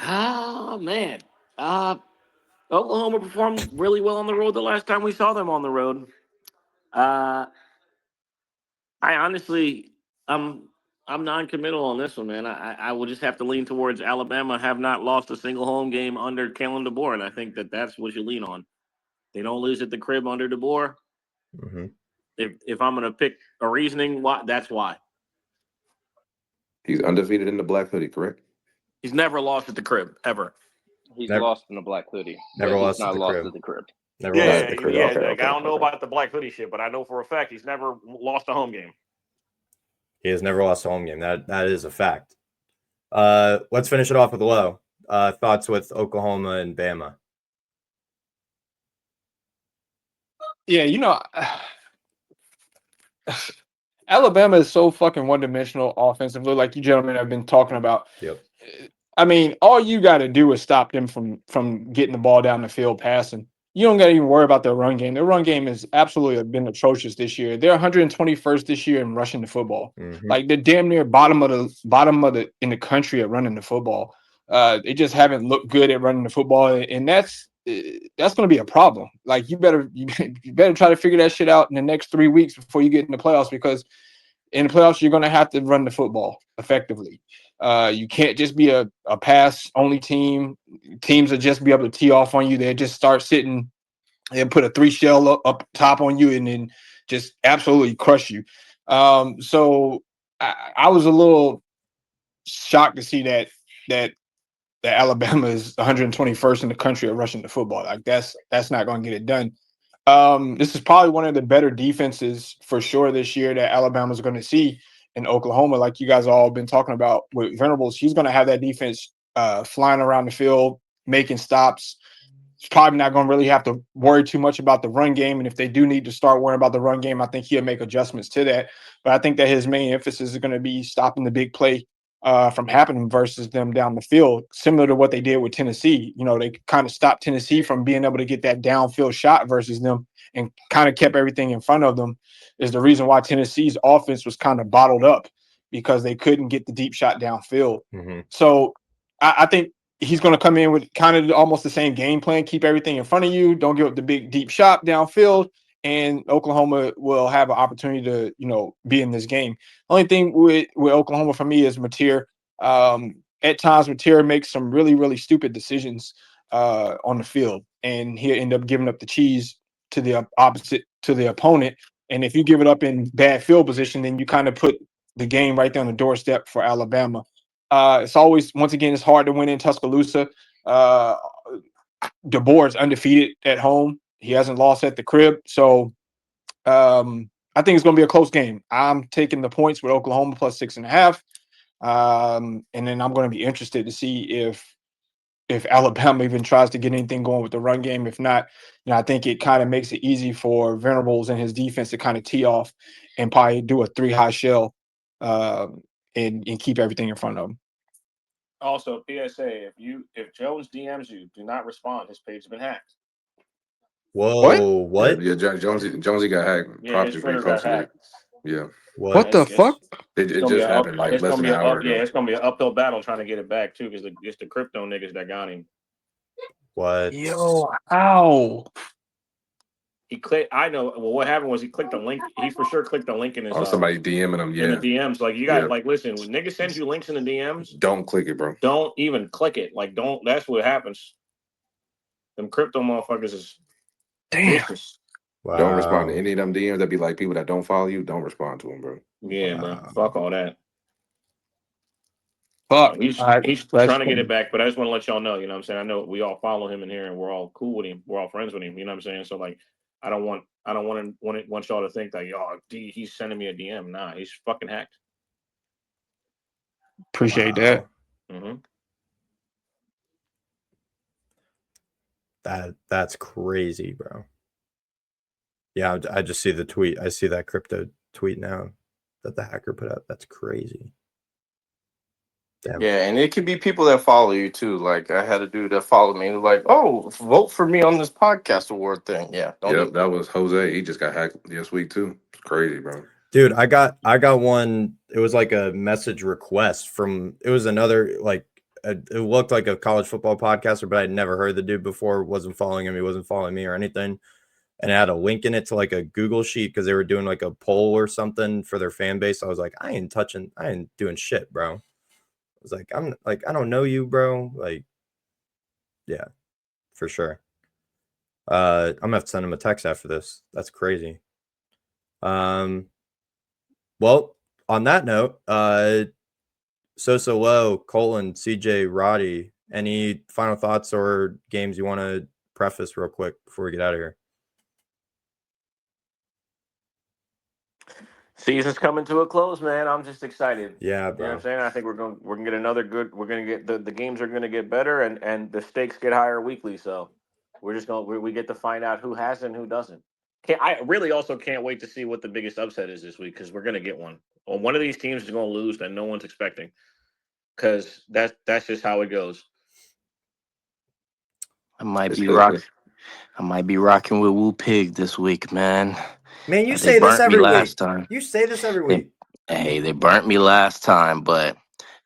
Oh man. Oklahoma performed really well on the road the last time we saw them on the road. I honestly, I'm non-committal on this one, man. I will just have to lean towards Alabama. Have not lost a single home game under Kalen DeBoer, and I think that's what you lean on. They don't lose at the crib under DeBoer. If I'm going to pick a reasoning, that's why. He's undefeated in the black hoodie, correct? He's never lost at the crib ever. He's lost in the black hoodie. Never lost at the crib. Never lost at the crib. I don't know about the black hoodie shit, but I know for a fact he's never lost a home game. He has never lost a home game. That is a fact. Let's finish it off with low. Thoughts with Oklahoma and Bama? Yeah, Alabama is so fucking one-dimensional offensively, like you gentlemen have been talking about. Yep. I mean, all you got to do is stop them from getting the ball down the field passing. You don't got to even worry about their run game. Their run game has absolutely been atrocious this year. They're 121st this year in rushing the football. Like they're damn near bottom of the in the country at running the football. They just haven't looked good at running the football, and that's going to be a problem. Like you better try to figure that shit out in the next 3 weeks before you get in the playoffs, because in the playoffs you're going to have to run the football effectively. You can't just be a pass only team. Teams will just be able to tee off on you. They just start sitting and put a 3 shell up top on you and then just absolutely crush you. So I was a little shocked to see that Alabama is 121st in the country at rushing the football. Like that's not going to get it done. This is probably one of the better defenses for sure this year that Alabama's going to see in Oklahoma. Like you guys all been talking about with Venables, he's going to have that defense flying around the field, making stops. He's probably not going to really have to worry too much about the run game. And if they do need to start worrying about the run game, I think he'll make adjustments to that. But I think that his main emphasis is going to be stopping the big play from happening versus them down the field, similar to what they did with Tennessee. You know, they kind of stopped Tennessee from being able to get that downfield shot versus them and kind of kept everything in front of them, is the reason why Tennessee's offense was kind of bottled up, because they couldn't get the deep shot downfield. Mm-hmm. So I think he's going to come in with kind of almost the same game plan, keep everything in front of you, don't give up the big deep shot downfield, and Oklahoma will have an opportunity to, you know, be in this game. Only thing with Oklahoma for me is Matir. At times, Matir makes some really, really stupid decisions on the field, and he'll end up giving up the cheese to the opposite, to the opponent. And if you give it up in bad field position, then you kind of put the game right there on the doorstep for Alabama. It's always, once again, it's hard to win in Tuscaloosa. DeBoer's undefeated at home. He hasn't lost at the crib. So I think it's going to be a close game. I'm taking the points with Oklahoma plus 6.5. And then I'm going to be interested to see if Alabama even tries to get anything going with the run game. If not, you know, I think it kind of makes it easy for Venables and his defense to kind of tee off and probably do a 3-high shell and keep everything in front of them. Also, PSA: if Jones DMs you, do not respond. His page has been hacked. Whoa, what? Yeah, Jonesy got hacked. Yeah, his Twitter got hacked. Yeah. What the fuck? It just happened like less than an hour ago. Yeah, it's gonna be an uphill battle trying to get it back too, because it's the crypto niggas that got him. What? Yo, ow. He clicked. I know. Well, what happened was he clicked the link. He for sure clicked the link in his. Somebody DMing him. Yeah. In the DMs, like you got like listen. When niggas send you links in the DMs, don't click it, bro. Don't even click it. Like don't. That's what happens. Them crypto motherfuckers is vicious. Wow. Don't respond to any of them DMs that be like people that don't follow you. Don't respond to them, bro. Yeah, bro. Fuck all that. Fuck. He's trying to get it back, but I just want to let y'all know, you know what I'm saying? I know we all follow him in here and we're all cool with him. We're all friends with him, you know what I'm saying? So like I don't want y'all to think that he's sending me a DM. Nah, he's fucking hacked. Appreciate that. Mm-hmm. That's crazy, bro. Yeah, I just see the tweet. I see that crypto tweet now that the hacker put out. That's crazy. Damn. Yeah, and it could be people that follow you too. Like I had a dude that followed me, like, "Oh, vote for me on this podcast award thing." Yeah, that was Jose. He just got hacked this week too. It's crazy, bro. Dude, I got one. It was like a message request from. It was another like. It looked like a college football podcaster, but I'd never heard the dude before. Wasn't following him. He wasn't following me or anything. And it had a link in it to like a Google sheet because they were doing like a poll or something for their fan base. I was like, I ain't doing shit, bro. I was like, I don't know you, bro. Like, yeah, for sure. I'm gonna have to send him a text after this. That's crazy. Well, on that note, Low, Colin, CJ, Roddy, any final thoughts or games you want to preface real quick before we get out of here? Season's coming to a close, man. I'm just excited. Yeah, bro. You know what I'm saying? I think we're gonna get another good. We're gonna get the games are gonna get better, and the stakes get higher weekly. So we're just we get to find out who has and who doesn't. I really also can't wait to see what the biggest upset is this week, because we're gonna get one. Or one of these teams is gonna lose that no one's expecting, because that's just how it goes. I might be rocking with Woo Pig this week, man. Man, you say this every week. Time. You say this every week. They burnt me last time, but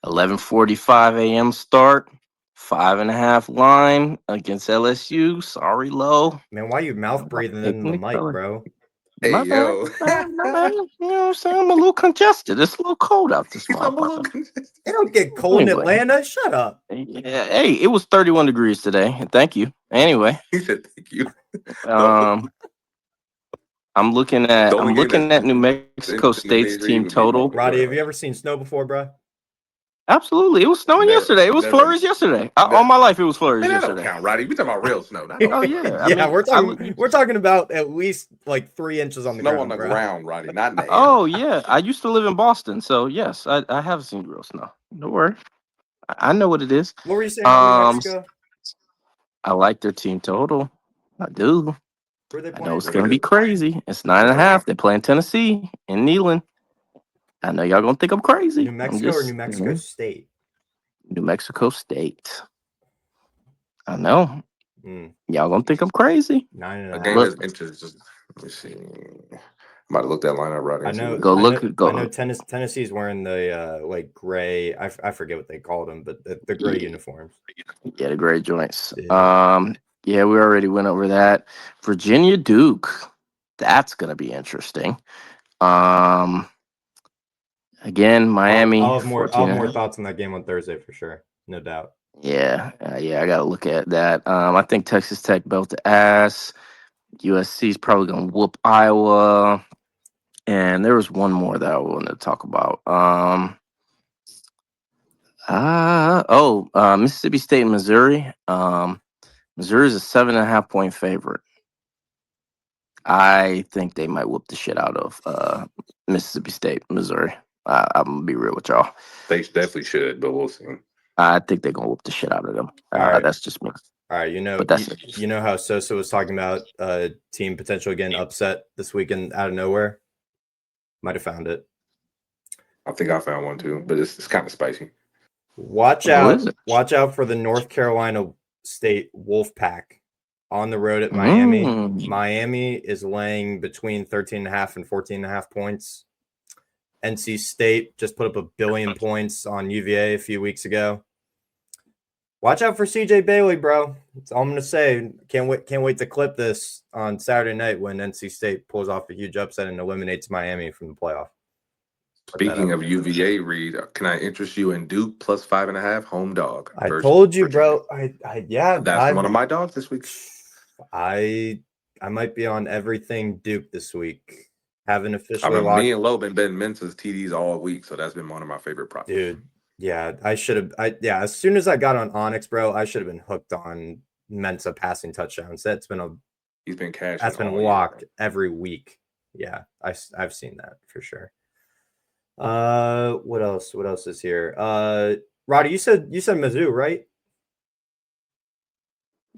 11:45 a.m. start, 5.5 line against LSU. Sorry, Low. Man, why you mouth breathing in the mic, bro? Hey, my yo. bad. You know what I'm saying? I'm a little congested. It's a little cold out this month. It don't get cold in Atlanta. Shut up. Yeah, hey, it was 31 degrees today. Thank you. Anyway. He said thank you. I'm looking at New Mexico State's team total. Roddy, have you ever seen snow before, bro? Absolutely. It was snowing yesterday. It was flurries yesterday. All my life, it was flurries yesterday. That don't count, Roddy. We talking about real snow. Oh, yeah. Yeah, we're talking about at least like 3 inches on the ground. Snow on the ground, Roddy, not in the air. Oh, yeah. I used to live in Boston, so yes, I have seen real snow. Don't worry. I know what it is. What were you saying about New Mexico? I like their team total. I do. Where they I know it's going to be crazy. It's 9.5. They're playing Tennessee in Neyland. I know y'all gonna think I'm crazy. New Mexico or New Mexico State? New Mexico State. I know. Mm, Y'all gonna think I'm crazy. 9.5. A game that's interesting. Let me see. I'm about to look that lineup right here. I know. Go I know. Tennessee's wearing the like gray. I forget what they called them, but the gray uniforms. Yeah, the gray joints. Yeah. Yeah, we already went over that. Virginia Duke. That's gonna be interesting. Again, Miami. I'll have more 14. thoughts on that game on Thursday for sure, no doubt. Yeah, I gotta look at that. I think Texas Tech belt the ass. USC's probably gonna whoop Iowa. And there was one more that I wanted to talk about. Mississippi State and Missouri. Missouri's a 7.5-point favorite. I think they might whoop the shit out of Mississippi State, Missouri. I'm gonna be real with y'all. They definitely should, but we'll see. I think they're gonna whoop the shit out of them. All right. That's just me. All right, But that's you know how Sosa was talking about team potential getting upset this weekend out of nowhere? Might have found it. I think I found one too, but it's kind of spicy. Watch out for the North Carolina State Wolfpack on the road at Miami. Miami is laying between 13.5 and 14.5 points. NC State just put up 1 billion points on UVA a few weeks ago. Watch out for CJ Bailey, bro. That's all I'm gonna say. Can't wait to clip this on Saturday night when NC State pulls off a huge upset and eliminates Miami from the playoff. Speaking of UVA, Reed, can I interest you in Duke plus 5.5 home dog? I told you, Virginia. bro. That's one of my dogs this week. I might be on everything Duke this week. Haven't officially locked. Me and Loeb been betting Mensa's TDs all week, so that's been one of my favorite props. Dude, yeah, I should have. As soon as I got on Onyx, bro, I should have been hooked on Mensa passing touchdowns. He's been cashing. That's been locked every week. Yeah, I've seen that for sure. What else? What else is here? Roddy, you said Mizzou, right?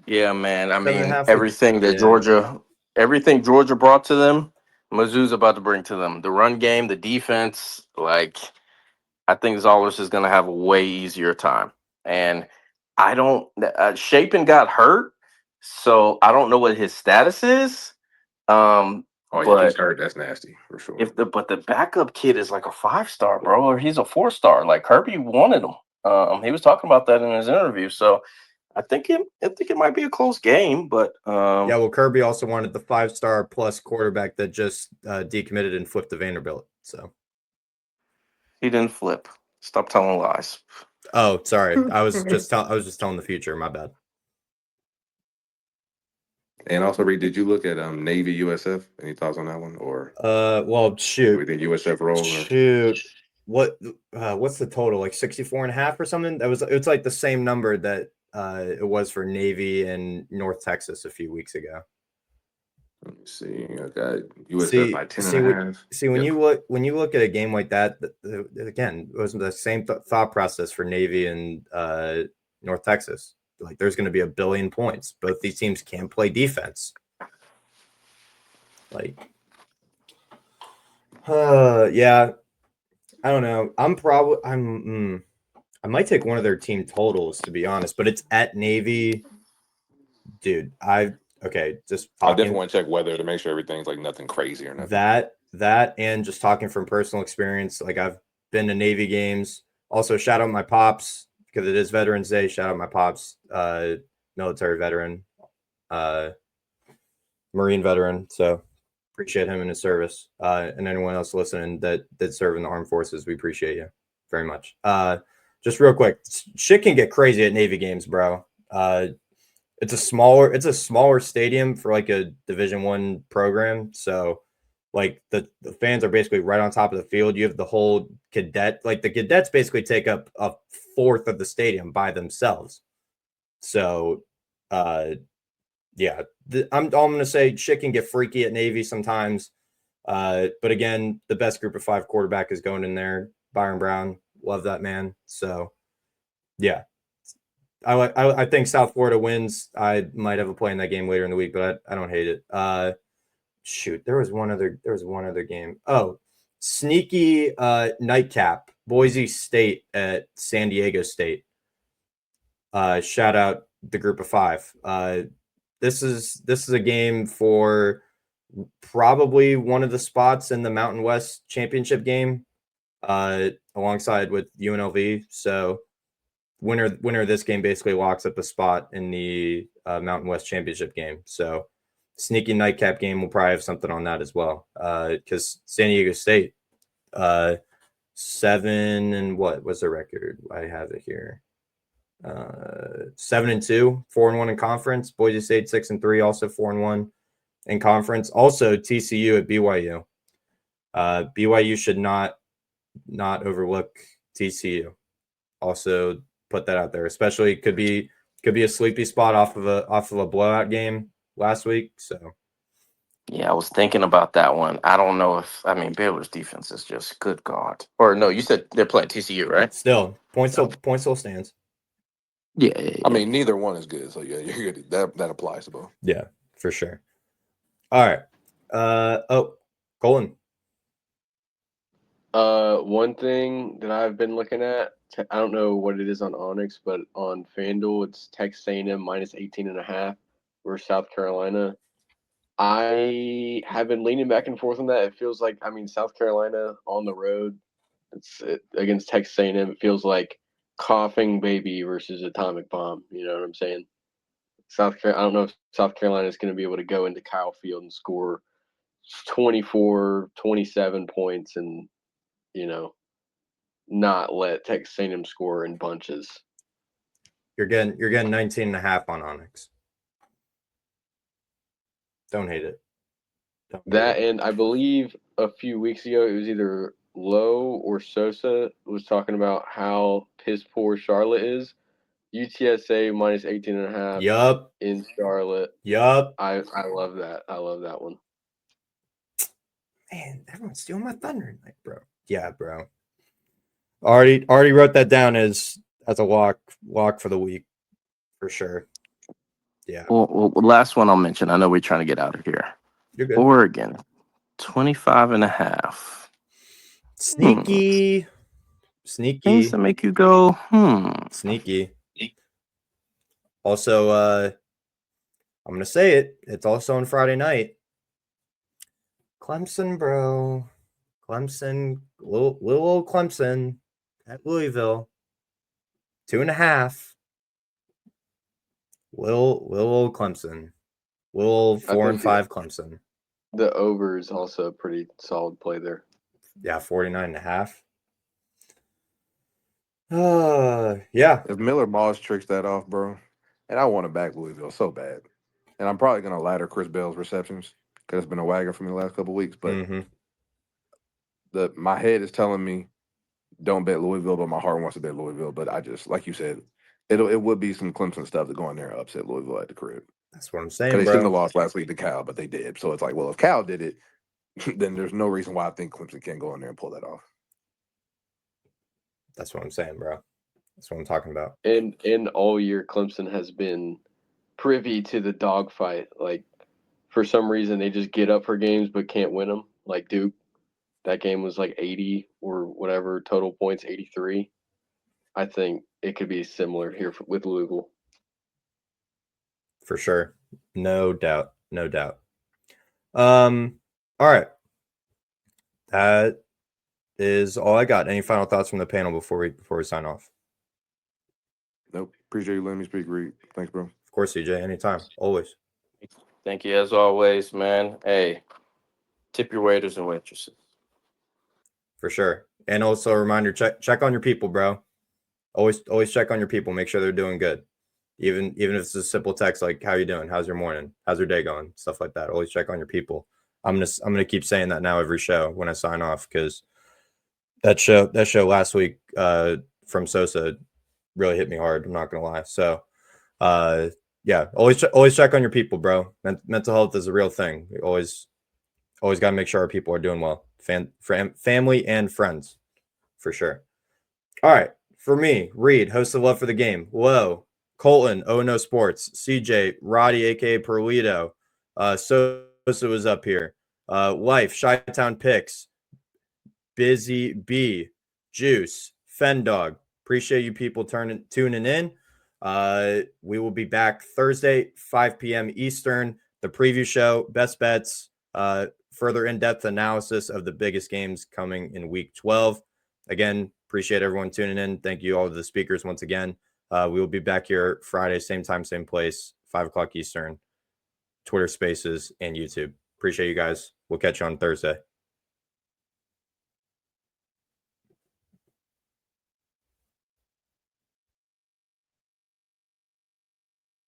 Yeah, man. I mean, 7.5. everything Georgia brought to them, Mizzou's about to bring to them. The run game, the defense, I think Zollers is going to have a way easier time. And I don't. Shapen got hurt, so I don't know what his status is. He's hurt. That's nasty for sure. But the backup kid is like a 5-star, bro, or he's a 4-star. Like Kirby wanted him. He was talking about that in his interview. So I think it might be a close game. But well, Kirby also wanted the 5-star plus quarterback that just decommitted and flipped to Vanderbilt. So he didn't flip. Stop telling lies. Oh, sorry. I was just telling the future. My bad. And also, Reed, did you look at Navy USF? Any thoughts on that one? Or well, shoot. We think USF rolls. Shoot. What's the total? Like 64.5 or something? It's like the same number that it was for Navy and North Texas a few weeks ago. Let me see. I got USF by 10.5. When you look at a game like that, again, it was the same thought process for Navy and North Texas. Like there's going to be 1 billion points. Both these teams can't play defense. I don't know. I might take one of their team totals, to be honest, but it's at Navy. Dude, I definitely want to check weather to make sure everything's like nothing crazy or nothing. That and just talking from personal experience, like I've been to Navy games. Also, shout out my pops because it is Veterans Day. Shout out my pops, military veteran, Marine veteran. So appreciate him and his service. And anyone else listening that did serve in the armed forces, we appreciate you very much. Just real quick, shit can get crazy at Navy games, bro. It's a smaller stadium for like a Division I program. So like the fans are basically right on top of the field. You have the whole cadet, like the cadets basically take up 1/4 of the stadium by themselves. So I'm going to say shit can get freaky at Navy sometimes. But again, the best group of 5 quarterback is going in there. Byron Brown, love that man. So yeah. I think South Florida wins. I might have a play in that game later in the week, but I don't hate it. Shoot, there was one other game. Oh, Sneaky nightcap. Boise State at San Diego State. Shout out the group of 5. This is a game for probably one of the spots in the Mountain West championship game, alongside with UNLV. So winner of this game basically locks up a spot in the Mountain West championship game. So sneaky nightcap game will probably have something on that as well. Because San Diego State, 7 and what was their record? I have it here. 7-2, 4-1 in conference. Boise State 6-3, also 4-1 in conference. Also TCU at BYU. BYU should not overlook TCU. Also put that out there. Especially could be a sleepy spot off of a blowout game last week. So Yeah, I was thinking about that one. I don't know if Baylor's defense is just good God. Or no, you said they're playing TCU, right? still point still stands. Yeah. I mean, neither one is good, so yeah, you're good. That applies to both. Yeah, for sure. All right. Colin. One thing that I've been looking at, I don't know what it is on Onyx, but on FanDuel, it's Texas A&M minus 18.5 versus South Carolina. I have been leaning back and forth on that. It feels like, South Carolina on the road, against Texas A&M, it feels like coughing baby versus atomic bomb. You know what I'm saying? I don't know if South Carolina is going to be able to go into Kyle Field and score 24, 27 points and, not let Texas A&M score in bunches. You're getting 19.5 on Onyx. Don't hate it. And I believe a few weeks ago it was either Lowe or Sosa was talking about how piss poor Charlotte is. UTSA minus 18.5. Yup. In Charlotte. Yup. I love that. I love that one. Man, everyone's stealing my thunder tonight, bro. Yeah, bro. Already wrote that down as a lock for the week for sure. Yeah. Well, last one I'll mention. I know we're trying to get out of here. You're good. Oregon, 25.5. Sneaky. Things that make you go, Sneaky. Also, I'm gonna say it. It's also on Friday night. Clemson, bro. Clemson, little old Clemson at Louisville. 2.5. Little old Clemson. Little 4 and 5 Clemson. The over is also a pretty solid play there. Yeah, 49.5. Yeah. If Miller Moss tricks that off, bro, and I want to back Louisville so bad, and I'm probably gonna ladder Chris Bell's receptions because it's been a wagon for me the last couple of weeks. But my head is telling me don't bet Louisville, but my heart wants to bet Louisville. But I just, like you said, it would be some Clemson stuff to go in there and upset Louisville at the crib. That's what I'm saying, Because they bro. shouldn't have lost last week to Cal, but they did. So it's like, well, if Cal did it, then there's no reason why I think Clemson can't go in there and pull that off. That's what I'm saying, bro. That's what I'm talking about. And all year, Clemson has been privy to the dogfight. Like, for some reason, they just get up for games but can't win them. Like Duke, that game was like 80 or whatever total points, 83. I think it could be similar here with Louisville. For sure. No doubt. All right. That is all I got. Any final thoughts from the panel before we sign off? Nope. Appreciate you letting me speak, Reed. Thanks, bro. Of course, CJ. Anytime. Always. Thank you as always, man. Hey, tip your waiters and waitresses. For sure. And also a reminder, check on your people, bro. Always check on your people. Make sure they're doing good. Even if it's a simple text like, how you doing? How's your morning? How's your day going? Stuff like that. Always check on your people. I'm gonna keep saying that now every show when I sign off, because that show last week from Sosa really hit me hard. I'm not gonna lie. So yeah, always check on your people, bro. Mental health is a real thing. We always got to make sure our people are doing well. Family and friends, for sure. All right, for me, Reed, host of Love for the Game. Whoa, Colton, No Sports, CJ, Roddy, aka Perlito, Sosa was up here. Life, Chi-Town Picks, Busy B, Juice, Fendog. Appreciate you people tuning in. We will be back Thursday, 5 p.m. Eastern. The preview show, best bets, further in-depth analysis of the biggest games coming in Week 12. Again, appreciate everyone tuning in. Thank you all to the speakers once again. We will be back here Friday, same time, same place, 5 o'clock Eastern, Twitter Spaces, and YouTube. Appreciate you guys. We'll catch you on Thursday.